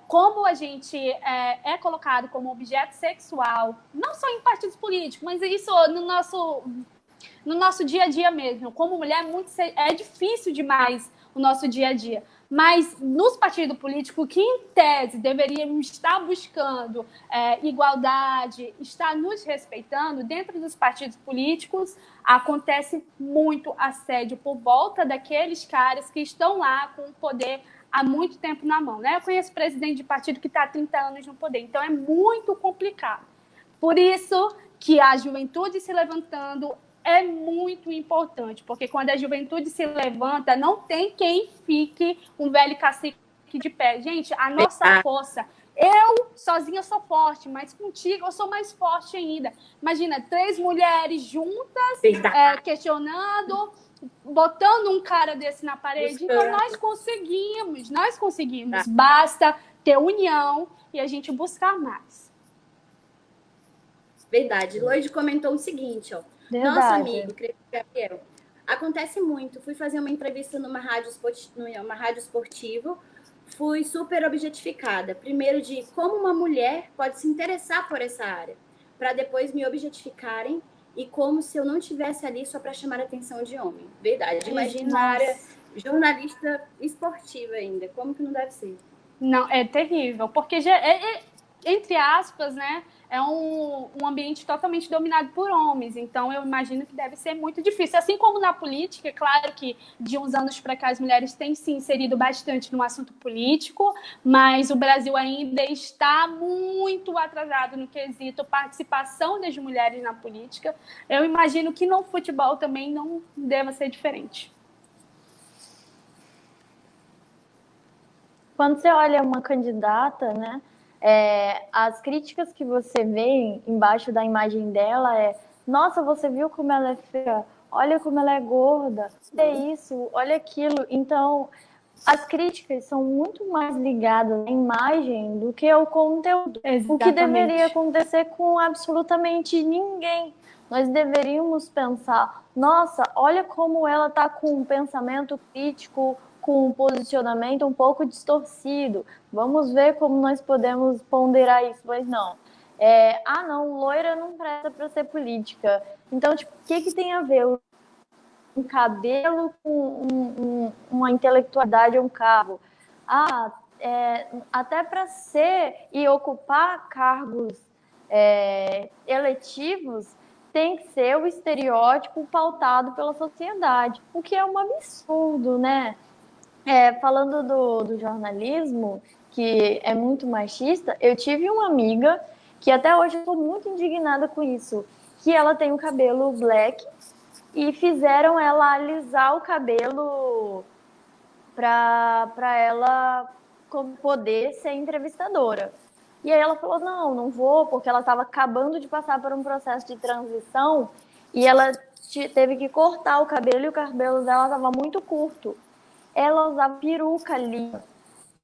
como a gente é colocado como objeto sexual, não só em partidos políticos, mas isso no nosso dia a dia mesmo. Como mulher, é difícil demais o nosso dia a dia. Mas nos partidos políticos, que em tese deveríamos estar buscando igualdade, estar nos respeitando, dentro dos partidos políticos, acontece muito assédio por volta daqueles caras que estão lá com o poder há muito tempo na mão, né? Eu conheço presidente de partido que está há 30 anos no poder, então é muito complicado. Por isso que a juventude se levantando é muito importante, porque quando a juventude se levanta, não tem quem fique um velho cacique de pé. Gente, a nossa força... Eu, sozinha, sou forte, mas contigo eu sou mais forte ainda. Imagina, 3 mulheres juntas, questionando, botando um cara desse na parede. Então, nós conseguimos. Basta ter união e a gente buscar mais. Verdade. Loide comentou o seguinte, ó. Verdade. Nosso amigo, Gabriel, acontece muito. Fui fazer uma entrevista numa rádio esportiva, fui super objetificada. Primeiro de como uma mulher pode se interessar por essa área, para depois me objetificarem e como se eu não estivesse ali só para chamar a atenção de homem. Verdade. Imagina na área jornalista esportiva ainda. Como que não deve ser? Não, é terrível, porque entre aspas, né, é um ambiente totalmente dominado por homens, então eu imagino que deve ser muito difícil. Assim como na política, é claro que de uns anos para cá as mulheres têm se inserido bastante no assunto político, mas o Brasil ainda está muito atrasado no quesito participação das mulheres na política. Eu imagino que no futebol também não deva ser diferente. Quando você olha uma candidata, né, as críticas que você vê embaixo da imagem dela nossa, você viu como ela é feia? Olha como ela é gorda, olha isso, olha aquilo. Então, as críticas são muito mais ligadas à imagem do que ao conteúdo. Exatamente. O que deveria acontecer com absolutamente ninguém. Nós deveríamos pensar, nossa, olha como ela está com um pensamento crítico, com um posicionamento um pouco distorcido. Vamos ver como nós podemos ponderar isso. Mas não. Não, loira não presta para ser política. Então, tipo, o que tem a ver um cabelo com uma intelectualidade, um cargo? Até para ser e ocupar cargos eletivos, tem que ser o estereótipo pautado pela sociedade, o que é um absurdo, né? Falando do jornalismo, que é muito machista, eu tive uma amiga que até hoje eu estou muito indignada com isso, que ela tem o cabelo black e fizeram ela alisar o cabelo para ela poder ser entrevistadora. E aí ela falou, não, não vou, porque ela estava acabando de passar por um processo de transição e ela teve que cortar o cabelo e o cabelo dela estava muito curto. Ela usava peruca ali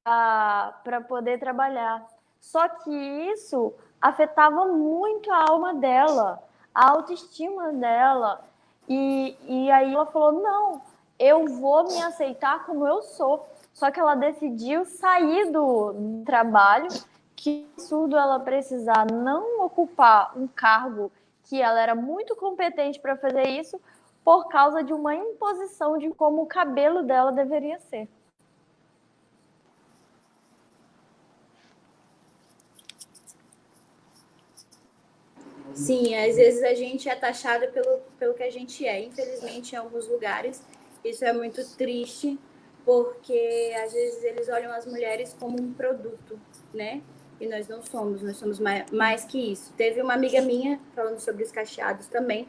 para poder trabalhar. Só que isso afetava muito a alma dela, a autoestima dela. E aí ela falou, não, eu vou me aceitar como eu sou. Só que ela decidiu sair do trabalho, que absurdo ela precisar não ocupar um cargo que ela era muito competente para fazer isso, por causa de uma imposição de como o cabelo dela deveria ser. Sim, às vezes a gente é taxado pelo que a gente é. Infelizmente, em alguns lugares, isso é muito triste, porque às vezes eles olham as mulheres como um produto, né? E nós não somos, nós somos mais que isso. Teve uma amiga minha, falando sobre os cacheados também,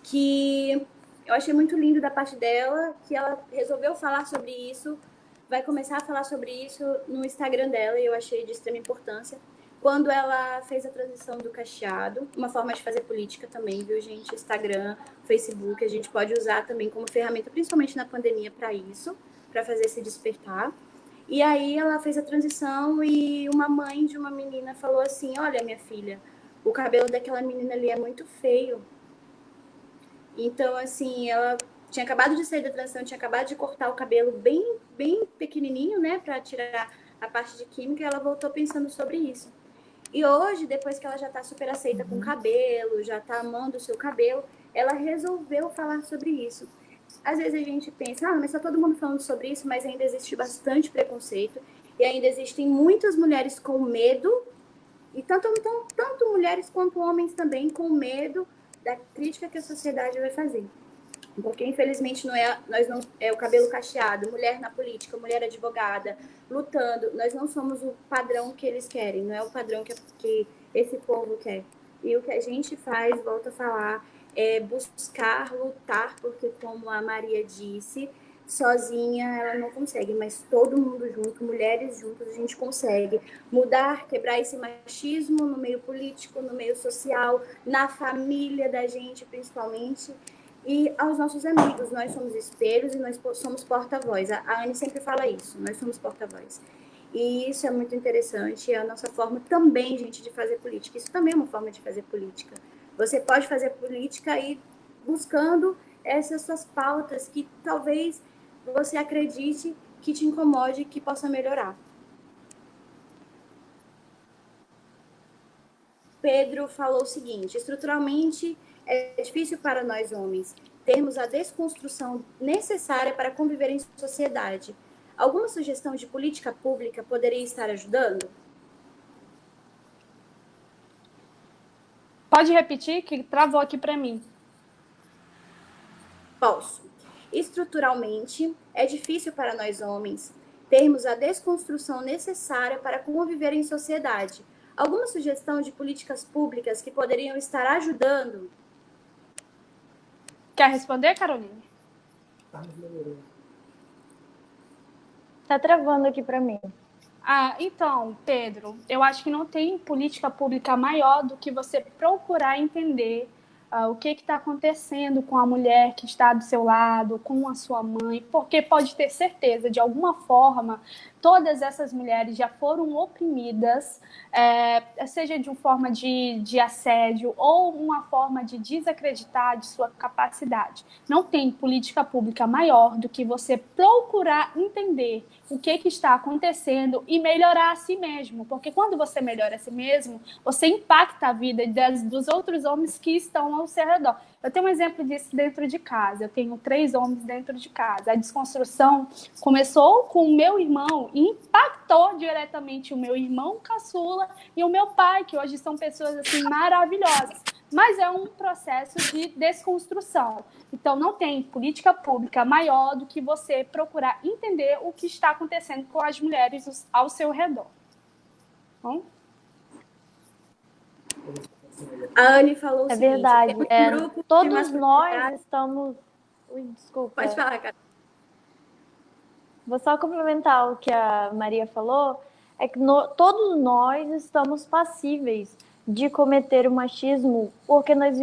que eu achei muito lindo da parte dela, que ela resolveu falar sobre isso, vai começar a falar sobre isso no Instagram dela, e eu achei de extrema importância. Quando ela fez a transição do cacheado, uma forma de fazer política também, viu, gente? Instagram, Facebook, a gente pode usar também como ferramenta, principalmente na pandemia, para isso, para fazer se despertar. E aí ela fez a transição e uma mãe de uma menina falou assim: olha, minha filha, o cabelo daquela menina ali é muito feio. Então, assim, ela tinha acabado de sair da transição, tinha acabado de cortar o cabelo bem, bem pequenininho, né, para tirar a parte de química, e ela voltou pensando sobre isso. E hoje, depois que ela já tá super aceita com o cabelo, já tá amando o seu cabelo, ela resolveu falar sobre isso. Às vezes a gente pensa, mas tá todo mundo falando sobre isso, mas ainda existe bastante preconceito e ainda existem muitas mulheres com medo, e tanto mulheres quanto homens também com medo da crítica que a sociedade vai fazer. Porque, infelizmente, nós não é o cabelo cacheado, mulher na política, mulher advogada, lutando. Nós não somos o padrão que eles querem, não é o padrão que esse povo quer. E o que a gente faz, volto a falar, é buscar lutar, porque, como a Maria disse, sozinha ela não consegue, mas todo mundo junto, mulheres juntas, a gente consegue mudar, quebrar esse machismo no meio político, no meio social, na família da gente, principalmente. E aos nossos amigos, nós somos espelhos e nós somos porta-voz. A Anne sempre fala isso, nós somos porta-voz. E isso é muito interessante, é a nossa forma também, gente, de fazer política. Isso também é uma forma de fazer política. Você pode fazer política aí buscando essas suas pautas que talvez você acredite que te incomode, que possa melhorar. Pedro falou o seguinte: estruturalmente é difícil para nós homens termos a desconstrução necessária para conviver em sociedade. Alguma sugestão de política pública poderia estar ajudando? Pode repetir, que travou aqui para mim. Posso. Estruturalmente é difícil para nós homens termos a desconstrução necessária para conviver em sociedade. Alguma sugestão de políticas públicas que poderiam estar ajudando? Quer responder, Caroline? Tá travando aqui para mim. Então, Pedro, eu acho que não tem política pública maior do que você procurar entender o que está acontecendo com a mulher que está do seu lado, com a sua mãe, porque pode ter certeza, de alguma forma, todas essas mulheres já foram oprimidas, seja de uma forma de assédio ou uma forma de desacreditar de sua capacidade. Não tem política pública maior do que você procurar entender o que está acontecendo e melhorar a si mesmo, porque quando você melhora a si mesmo, você impacta a vida dos outros homens que estão ao seu redor. Eu tenho um exemplo disso dentro de casa. Eu tenho 3 homens dentro de casa. A desconstrução começou com o meu irmão e impactou diretamente o meu irmão caçula e o meu pai, que hoje são pessoas assim maravilhosas. Mas é um processo de desconstrução. Então, não tem política pública maior do que você procurar entender o que está acontecendo com as mulheres ao seu redor. Bom? A Anne falou o seguinte: verdade. Grupo todos nós estamos... Ui, desculpa. Pode falar, cara. Vou só complementar o que a Maria falou. é que todos nós estamos passíveis de cometer o machismo porque nós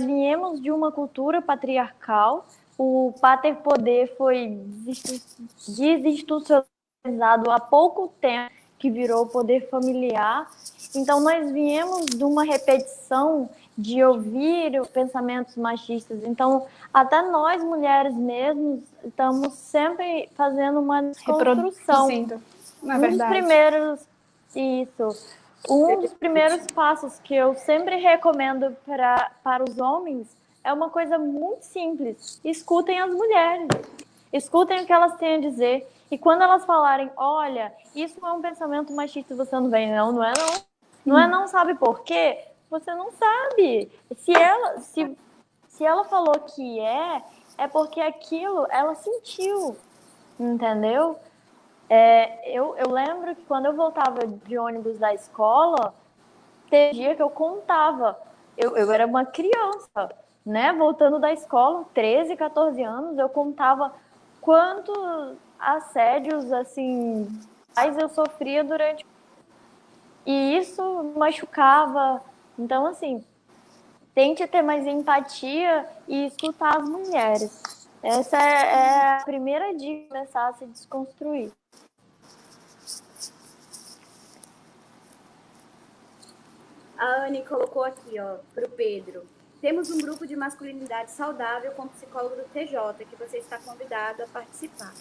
viemos de uma cultura patriarcal, o pater-poder foi desinstitucionalizado há pouco tempo, que virou poder familiar. Então, nós viemos de uma repetição de ouvir pensamentos machistas. Então, até nós, mulheres mesmos, estamos sempre fazendo uma desconstrução. Na verdade. Um dos primeiros passos que eu sempre recomendo para os homens é uma coisa muito simples. Escutem as mulheres. Escutem o que elas têm a dizer. E quando elas falarem, olha, isso é um pensamento machista, você não vem, não é não. Não é não, sabe por quê? Você não sabe. Se ela falou que é porque aquilo ela sentiu, entendeu? Eu lembro que quando eu voltava de ônibus da escola, teve dia que eu contava. Eu era uma criança, né? Voltando da escola, 13, 14 anos, eu contava quantos assédios, assim, eu sofria durante... E isso machucava. Então, assim, tente ter mais empatia e escutar as mulheres. Essa é a primeira dica de começar a se desconstruir. A Anne colocou aqui, ó, para o Pedro. Temos um grupo de masculinidade saudável com o psicólogo do TJ, que você está convidado a participar.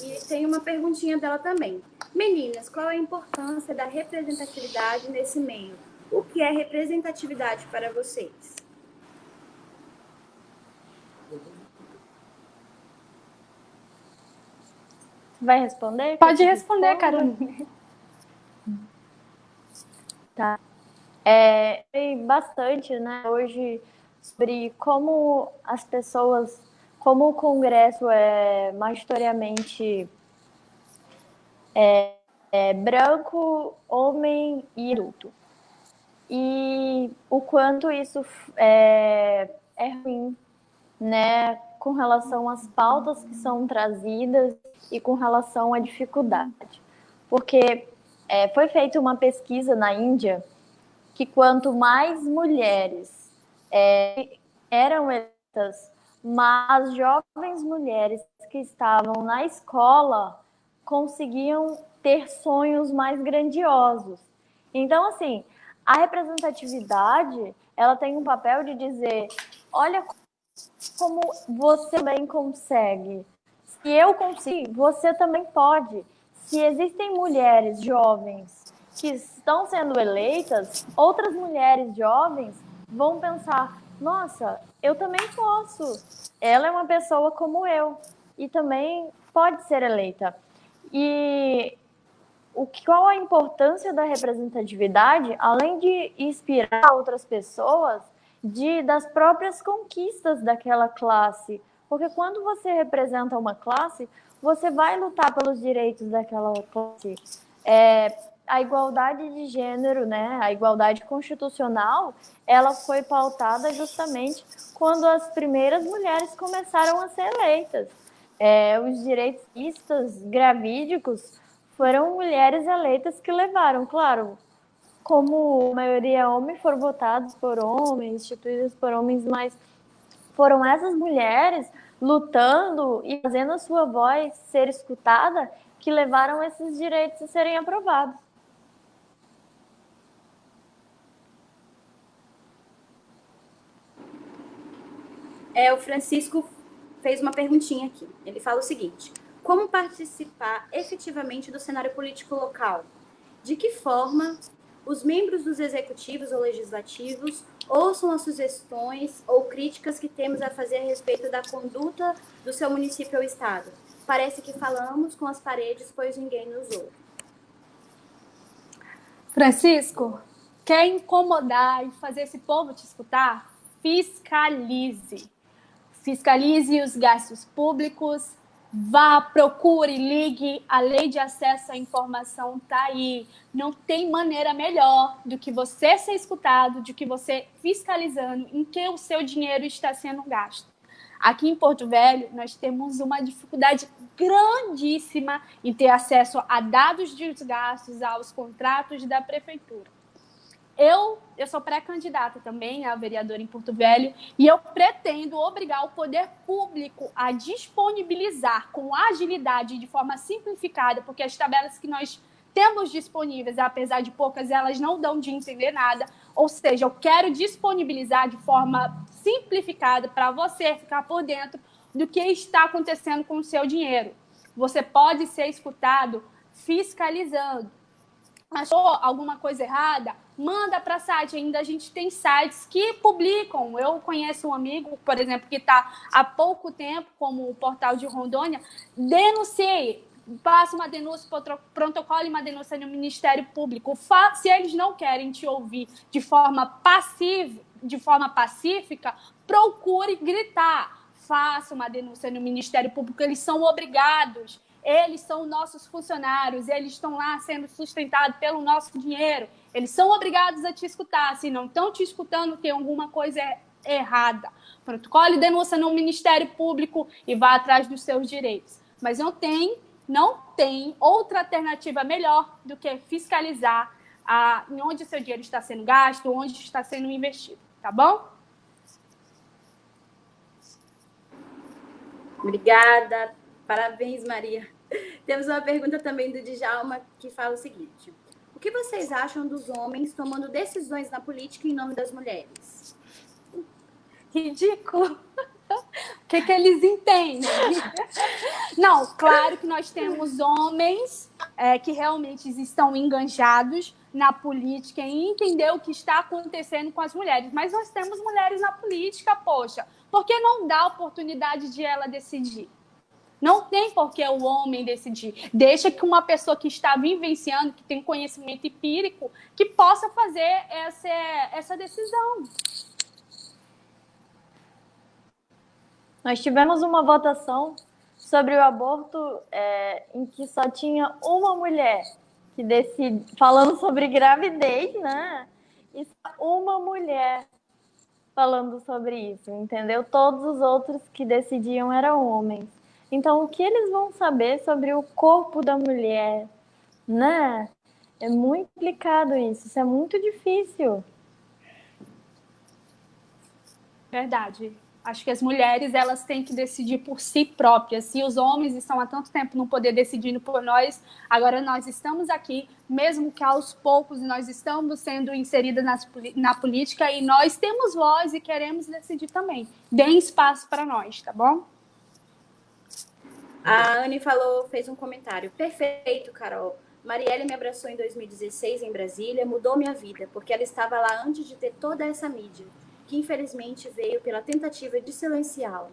E tem uma perguntinha dela também. Meninas, qual é a importância da representatividade nesse meio? O que é representatividade para vocês? Vai responder? Pode responder, Carolina. Tá. Falei bastante, né, hoje sobre como as pessoas, como o Congresso é majoritariamente branco, homem e adulto. E o quanto isso é ruim, né, com relação às pautas que são trazidas e com relação à dificuldade. Porque foi feita uma pesquisa na Índia que quanto mais mulheres eram eleitas, mas jovens mulheres que estavam na escola conseguiam ter sonhos mais grandiosos. Então, assim, a representatividade, ela tem um papel de dizer, olha como você também consegue. Se eu consigo, você também pode. Se existem mulheres jovens que estão sendo eleitas, outras mulheres jovens vão pensar, nossa, eu também posso. Ela é uma pessoa como eu e também pode ser eleita. E qual a importância da representatividade, além de inspirar outras pessoas, das próprias conquistas daquela classe? Porque quando você representa uma classe, você vai lutar pelos direitos daquela classe. A igualdade de gênero, né, a igualdade constitucional, ela foi pautada justamente quando as primeiras mulheres começaram a ser eleitas. Os direitistas gravídicos foram mulheres eleitas que levaram, claro, como a maioria homem, foram votados por homens, instituídos por homens, mas foram essas mulheres lutando e fazendo a sua voz ser escutada que levaram esses direitos a serem aprovados. O Francisco fez uma perguntinha aqui. Ele fala o seguinte: como participar efetivamente do cenário político local? De que forma os membros dos executivos ou legislativos ouçam as sugestões ou críticas que temos a fazer a respeito da conduta do seu município ou estado? Parece que falamos com as paredes, pois ninguém nos ouve. Francisco, quer incomodar e fazer esse povo te escutar? Fiscalize. Fiscalize os gastos públicos, vá, procure, ligue, a lei de acesso à informação está aí. Não tem maneira melhor do que você ser escutado, do que você fiscalizando em que o seu dinheiro está sendo gasto. Aqui em Porto Velho, nós temos uma dificuldade grandíssima em ter acesso a dados de gastos, aos contratos da prefeitura. Eu sou pré-candidata também a vereadora em Porto Velho e eu pretendo obrigar o poder público a disponibilizar com agilidade e de forma simplificada, porque as tabelas que nós temos disponíveis, apesar de poucas, elas não dão de entender nada. Ou seja, eu quero disponibilizar de forma simplificada para você ficar por dentro do que está acontecendo com o seu dinheiro. Você pode ser escutado fiscalizando. Achou alguma coisa errada? Manda para site. Ainda a gente tem sites que publicam. Eu conheço um amigo, por exemplo, que está há pouco tempo, como o Portal de Rondônia, denunciei. Passa uma denúncia, protocolo e uma denúncia no Ministério Público. Se eles não querem te ouvir de forma pacífica, procure gritar. Faça uma denúncia no Ministério Público. Eles são obrigados. Eles são nossos funcionários, eles estão lá sendo sustentados pelo nosso dinheiro. Eles são obrigados a te escutar. Se não estão te escutando, tem alguma coisa errada. Protocole denúncia no Ministério Público e vá atrás dos seus direitos. Mas não tem outra alternativa melhor do que fiscalizar em onde o seu dinheiro está sendo gasto, onde está sendo investido. Tá bom? Obrigada. Parabéns, Maria. Temos uma pergunta também do Djalma que fala o seguinte: o que vocês acham dos homens tomando decisões na política em nome das mulheres? Ridículo. O que eles entendem? Não, claro que nós temos homens que realmente estão enganjados na política e entender o que está acontecendo com as mulheres. Mas nós temos mulheres na política, poxa. Por que não dá a oportunidade de ela decidir? Não tem por que o homem decidir. Deixa que uma pessoa que está vivenciando, que tem conhecimento empírico, que possa fazer essa decisão. Nós tivemos uma votação sobre o aborto em que só tinha uma mulher que decide, falando sobre gravidez, né? E só uma mulher falando sobre isso, entendeu? Todos os outros que decidiam eram homens. Então, o que eles vão saber sobre o corpo da mulher, né? É muito complicado isso é muito difícil. Verdade. Acho que as mulheres, elas têm que decidir por si próprias. Se os homens estão há tanto tempo não poder decidir por nós, agora nós estamos aqui, mesmo que aos poucos nós estamos sendo inseridas na política e nós temos voz e queremos decidir também. Deem espaço para nós, tá bom? A Anne fez um comentário. Perfeito, Carol. Marielle me abraçou em 2016 em Brasília, mudou minha vida, porque ela estava lá antes de ter toda essa mídia, que infelizmente veio pela tentativa de silenciá-la.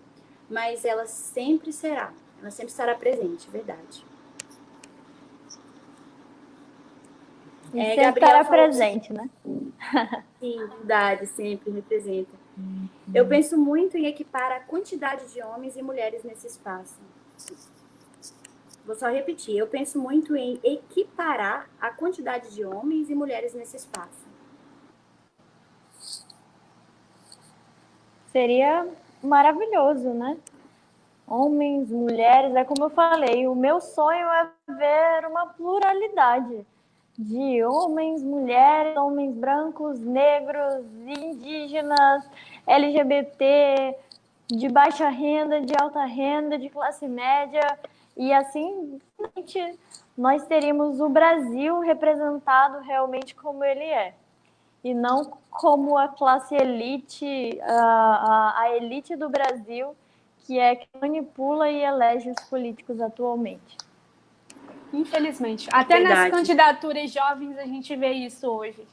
Mas ela sempre estará presente, verdade. E sempre estará presente, né? Sim, verdade, sempre representa. Eu penso muito em equipar a quantidade de homens e mulheres nesse espaço. Vou só repetir. Eu penso muito em equiparar a quantidade de homens e mulheres nesse espaço. Seria maravilhoso, né? Homens, mulheres, é como eu falei, o meu sonho é ver uma pluralidade de homens, mulheres, homens brancos, negros, indígenas, LGBT, de baixa renda, de alta renda, de classe média, e assim nós teríamos o Brasil representado realmente como ele é, e não como a classe elite, a elite do Brasil, que é que manipula e elege os políticos atualmente. Infelizmente. Até nas candidaturas jovens a gente vê isso hoje.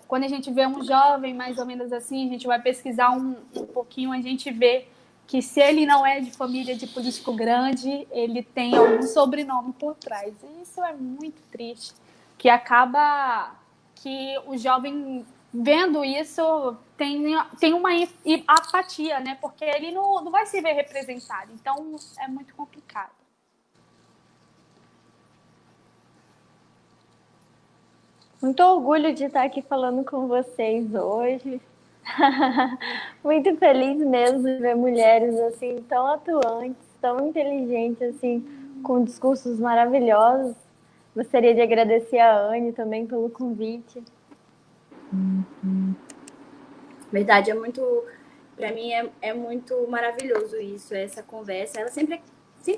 Quando a gente vê um jovem, mais ou menos assim, a gente vai pesquisar um pouquinho, a gente vê que se ele não é de família de político grande, ele tem algum sobrenome por trás. E isso é muito triste, que acaba que o jovem, vendo isso, tem uma apatia, né? Porque ele não vai se ver representado. Então, é muito complicado. Muito orgulho de estar aqui falando com vocês hoje. Muito feliz mesmo de ver mulheres assim tão atuantes, tão inteligentes, assim, com discursos maravilhosos. Gostaria de agradecer a Anne também pelo convite. Verdade, para mim é muito maravilhoso isso, essa conversa. Ela sempre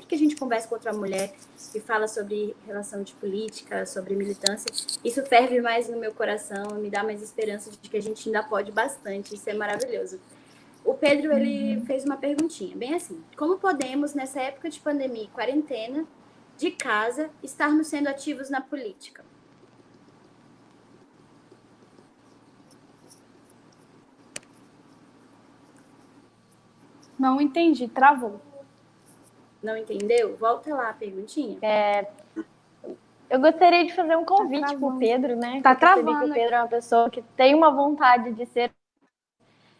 que a gente conversa com outra mulher e fala sobre relação de política, sobre militância, isso ferve mais no meu coração, me dá mais esperança de que a gente ainda pode bastante. Isso é maravilhoso. O Pedro, ele fez uma perguntinha, bem assim: como podemos, nessa época de pandemia e quarentena, de casa, estarmos sendo ativos na política? Não entendi, travou. Não entendeu? Volta lá a perguntinha. Eu gostaria de fazer um convite para o Pedro, né? Tá Eu percebi que travando. o Pedro é uma pessoa que tem uma vontade de ser.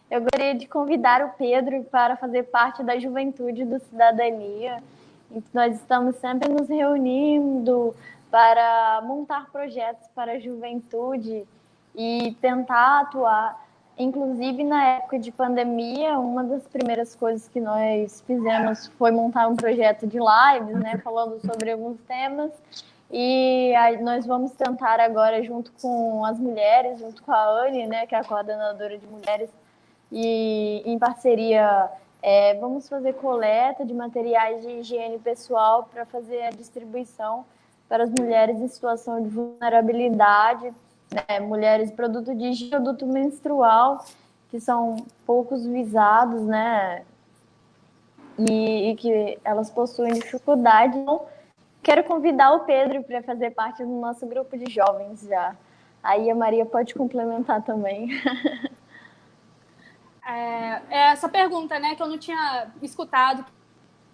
Eu gostaria de convidar o Pedro para fazer parte da Juventude do Cidadania. Nós estamos sempre nos reunindo para montar projetos para a juventude e tentar atuar. Inclusive, na época de pandemia, uma das primeiras coisas que nós fizemos foi montar um projeto de lives, né, falando sobre alguns temas. E aí nós vamos tentar agora, junto com as mulheres, junto com a Anne, né, que é a coordenadora de mulheres, e em parceria vamos fazer coleta de materiais de higiene pessoal para fazer a distribuição para as mulheres em situação de vulnerabilidade, né, mulheres produto de higiene, produto menstrual, que são poucos visados, né, e que elas possuem dificuldade. Então, quero convidar o Pedro para fazer parte do nosso grupo de jovens já. Aí a Maria pode complementar também. Essa pergunta, né, que eu não tinha escutado,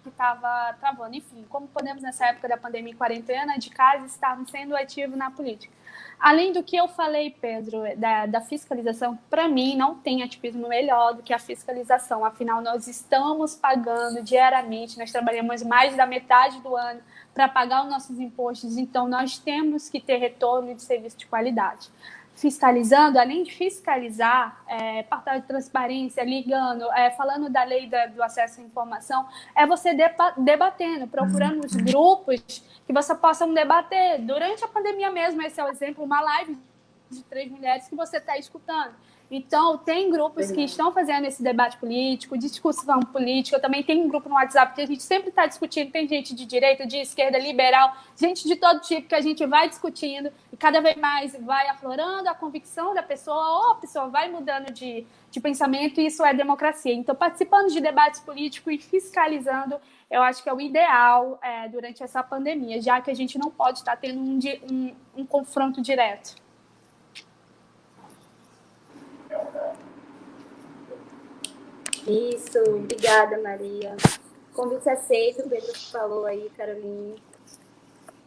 que estava travando. Enfim, como podemos, nessa época da pandemia e quarentena, de casa, estarmos sendo ativos na política? Além do que eu falei, Pedro, da fiscalização, para mim não tem ativismo melhor do que a fiscalização. Afinal, nós estamos pagando diariamente, nós trabalhamos mais da metade do ano para pagar os nossos impostos, então nós temos que ter retorno de serviço de qualidade. Fiscalizando, além de fiscalizar, portal de transparência, ligando, falando da lei do acesso à informação, é você debatendo, procurando os grupos que você possa debater. Durante a pandemia mesmo, esse é o exemplo, uma live de 3 mulheres que você está escutando. Então, tem grupos que estão fazendo esse debate político, discussão política. Eu também tenho um grupo no WhatsApp que a gente sempre está discutindo. Tem gente de direita, de esquerda, liberal, gente de todo tipo que a gente vai discutindo e cada vez mais vai aflorando a convicção da pessoa ou a pessoa vai mudando de pensamento, e isso é democracia. Então, participando de debates políticos e fiscalizando, eu acho que é o ideal durante essa pandemia, já que a gente não pode estar tendo um confronto direto. Isso, obrigada, Maria. Convite aceito, o Pedro falou aí, Caroline.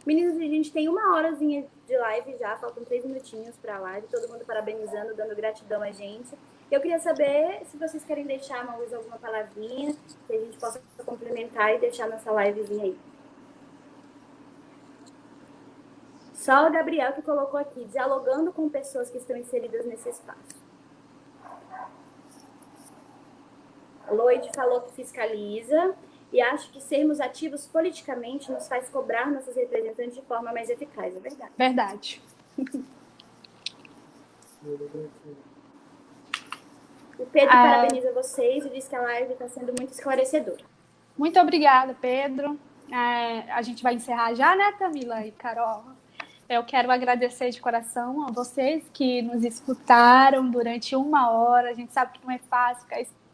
Meninos, a gente tem 1 horazinha de live já, faltam 3 minutinhos para a live, todo mundo parabenizando, dando gratidão a gente. Eu queria saber se vocês querem deixar alguma palavrinha, que a gente possa complementar e deixar nossa livezinha aí. Só o Gabriel que colocou aqui, dialogando com pessoas que estão inseridas nesse espaço. Lloyd falou que fiscaliza e acho que sermos ativos politicamente nos faz cobrar nossos representantes de forma mais eficaz, é verdade? Verdade. O Pedro parabeniza vocês e diz que a live está sendo muito esclarecedora. Muito obrigada, Pedro. A gente vai encerrar já, né, Camila e Carol? Eu quero agradecer de coração a vocês que nos escutaram durante 1 hora. A gente sabe que não é fácil ficar escutando.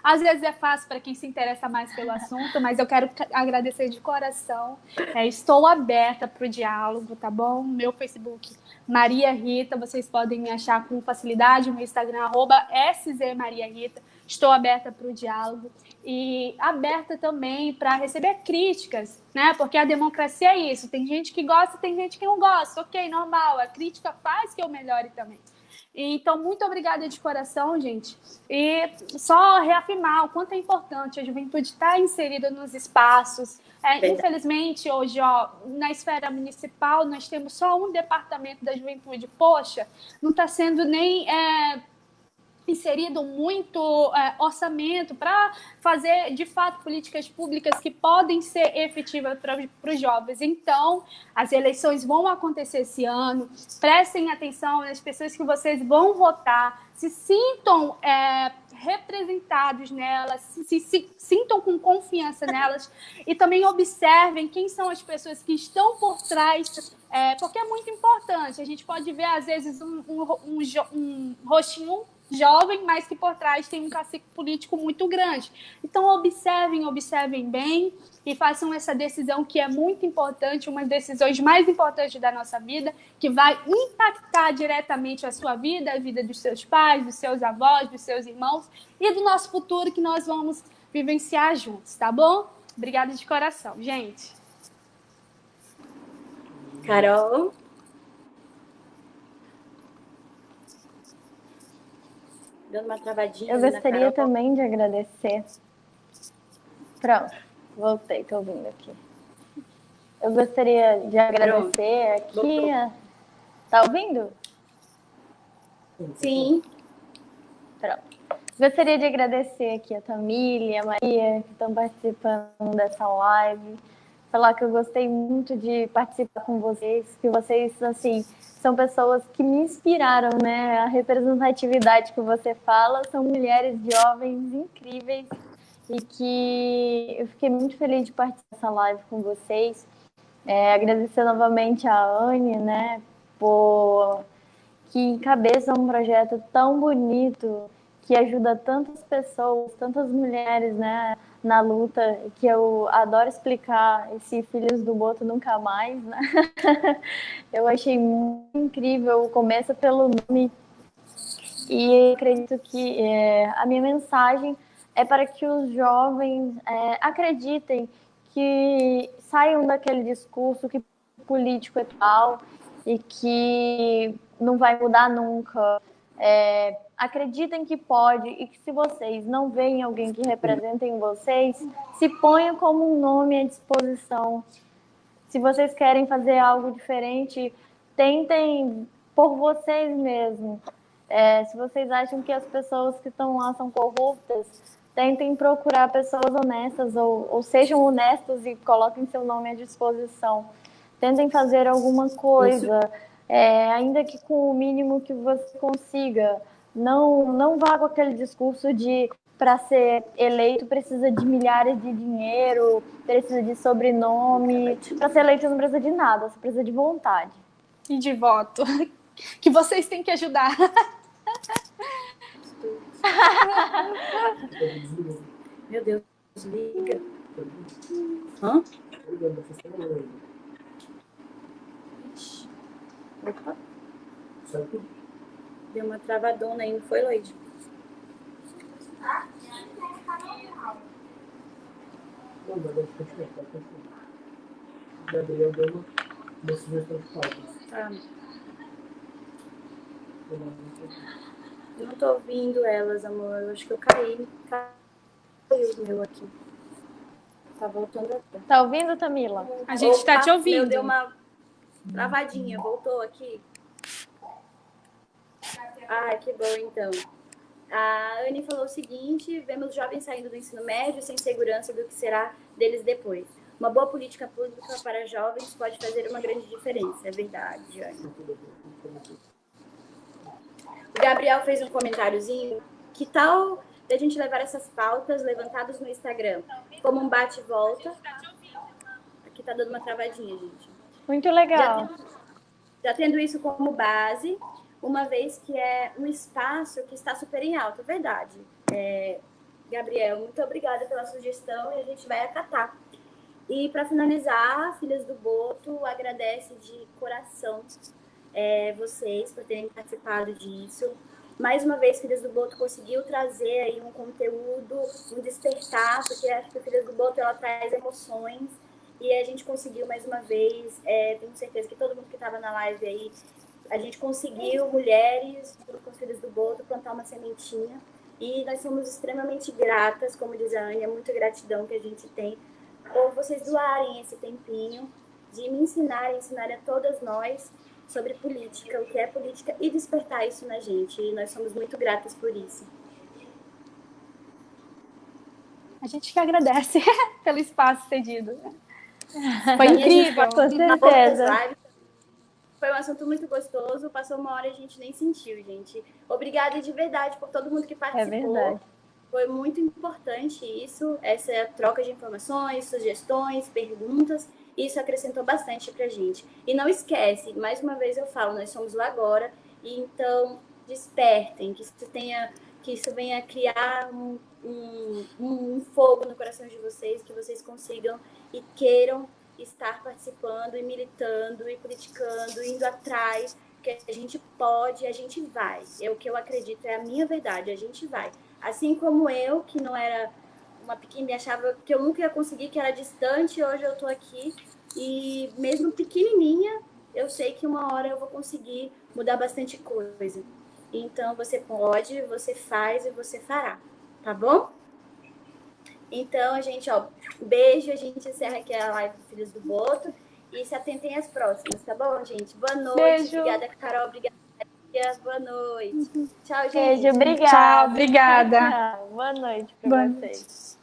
Às vezes é fácil para quem se interessa mais pelo assunto, mas eu quero agradecer de coração. Estou aberta para o diálogo, tá bom? Meu Facebook, Maria Rita, vocês podem me achar com facilidade. No Instagram, @szmariarita. Estou aberta para o diálogo e aberta também para receber críticas, né? Porque a democracia é isso. Tem gente que gosta, tem gente que não gosta. Ok, normal. A crítica faz que eu melhore também. Então, muito obrigada de coração, gente. E só reafirmar o quanto é importante a juventude estar inserida nos espaços. Infelizmente, hoje, na esfera municipal, nós temos só um departamento da juventude. Poxa, não está sendo nem inserido muito orçamento para fazer, de fato, políticas públicas que podem ser efetivas para os jovens. Então, as eleições vão acontecer esse ano, prestem atenção nas pessoas que vocês vão votar, se sintam representados nelas, se sintam com confiança nelas e também observem quem são as pessoas que estão por trás, porque é muito importante. A gente pode ver, às vezes, um rostinho jovem, mas que por trás tem um cacique político muito grande. Então, observem bem e façam essa decisão que é muito importante, uma das decisões mais importantes da nossa vida, que vai impactar diretamente a sua vida, a vida dos seus pais, dos seus avós, dos seus irmãos e do nosso futuro que nós vamos vivenciar juntos, tá bom? Obrigada de coração, gente. Carol? Dando uma travadinha. Eu gostaria também de agradecer. Pronto, voltei, tô ouvindo aqui. Eu gostaria de agradecer aqui. Tá ouvindo? Sim. Pronto. Gostaria de agradecer aqui a Tamília e a Maria que estão participando dessa live. Falar que eu gostei muito de participar com vocês, que vocês, assim, são pessoas que me inspiraram, né? A representatividade que você fala são mulheres jovens incríveis e que eu fiquei muito feliz de participar dessa live com vocês. Agradecer novamente a Anne, né, por que encabeça um projeto tão bonito que ajuda tantas pessoas, tantas mulheres, né, na luta, que eu adoro explicar esse Filhos do Boto Nunca Mais, né? Eu achei muito incrível, começa pelo nome e acredito que a minha mensagem é para que os jovens acreditem, que saiam daquele discurso que político é tal e que não vai mudar nunca. Acreditem que pode e que se vocês não veem alguém que representem vocês, se ponham como um nome à disposição. Se vocês querem fazer algo diferente, tentem por vocês mesmos. Se vocês acham que as pessoas que estão lá são corruptas, tentem procurar pessoas honestas ou sejam honestos e coloquem seu nome à disposição. Tentem fazer alguma coisa, ainda que com o mínimo que você consiga. Não vá com aquele discurso de para ser eleito precisa de milhares de dinheiro, precisa de sobrenome. Para ser eleito não precisa de nada, só precisa de vontade. E de voto. Que vocês têm que ajudar. Meu Deus, liga. Hã? Opa. Deu uma travadona aí, não foi, Loide? Não, mas deve continuar, pode continuar. Gabriel deu uma sugestão de pauta. Ah. Eu não tô ouvindo elas, amor. Eu acho que eu caí. Caiu o meu aqui. Tá voltando até. Tá ouvindo, Tamila? A gente tá te ouvindo. Deu uma travadinha. Voltou aqui. Ah, que bom, então. A Anne falou o seguinte: vemos jovens saindo do ensino médio sem segurança do que será deles depois. Uma boa política pública para jovens pode fazer uma grande diferença. É verdade, Anne. O Gabriel fez um comentáriozinho. Que tal a gente levar essas pautas levantadas no Instagram como um bate-volta? Aqui tá dando uma travadinha, gente. Muito legal. Já tendo isso como base, uma vez que é um espaço que está super em alta, verdade. Gabriel, muito obrigada pela sugestão e a gente vai acatar. E para finalizar, Filhas do Boto agradece de coração vocês por terem participado disso. Mais uma vez, Filhas do Boto conseguiu trazer aí um conteúdo, um despertar, porque acho que o Filhas do Boto ela traz emoções e a gente conseguiu mais uma vez, tenho certeza que todo mundo que estava na live aí, a gente conseguiu, mulheres, com os Filhos do Boto, plantar uma sementinha. E nós somos extremamente gratas, como diz a Anne, é muita gratidão que a gente tem por vocês doarem esse tempinho de me ensinarem a todas nós sobre política, o que é política, e despertar isso na gente. E nós somos muito gratas por isso. A gente que agradece pelo espaço cedido. Foi incrível. Com certeza. Foi um assunto muito gostoso, passou uma hora e a gente nem sentiu, gente. Obrigada de verdade por todo mundo que participou. É verdade. Foi muito importante isso, essa troca de informações, sugestões, perguntas. Isso acrescentou bastante pra gente. E não esquece, mais uma vez eu falo, nós somos lá agora, e então despertem, que isso venha criar um fogo no coração de vocês, que vocês consigam e queiram estar participando e militando e politicando, indo atrás, que a gente pode, a gente vai. É o que eu acredito, é a minha verdade, a gente vai. Assim como eu, que não era uma pequena, achava que eu nunca ia conseguir, que era distante, hoje eu tô aqui e mesmo pequenininha, eu sei que uma hora eu vou conseguir mudar bastante coisa. Então, você pode, você faz e você fará, tá bom? Então, a gente, beijo, a gente encerra aqui a live do Filhos do Boto e se atentem às próximas, tá bom, gente? Boa noite. Beijo. Obrigada, Carol. Obrigada, Maria. Boa noite. Tchau, gente. Beijo, obrigada. Tchau, obrigada. Tchau. Boa noite para vocês.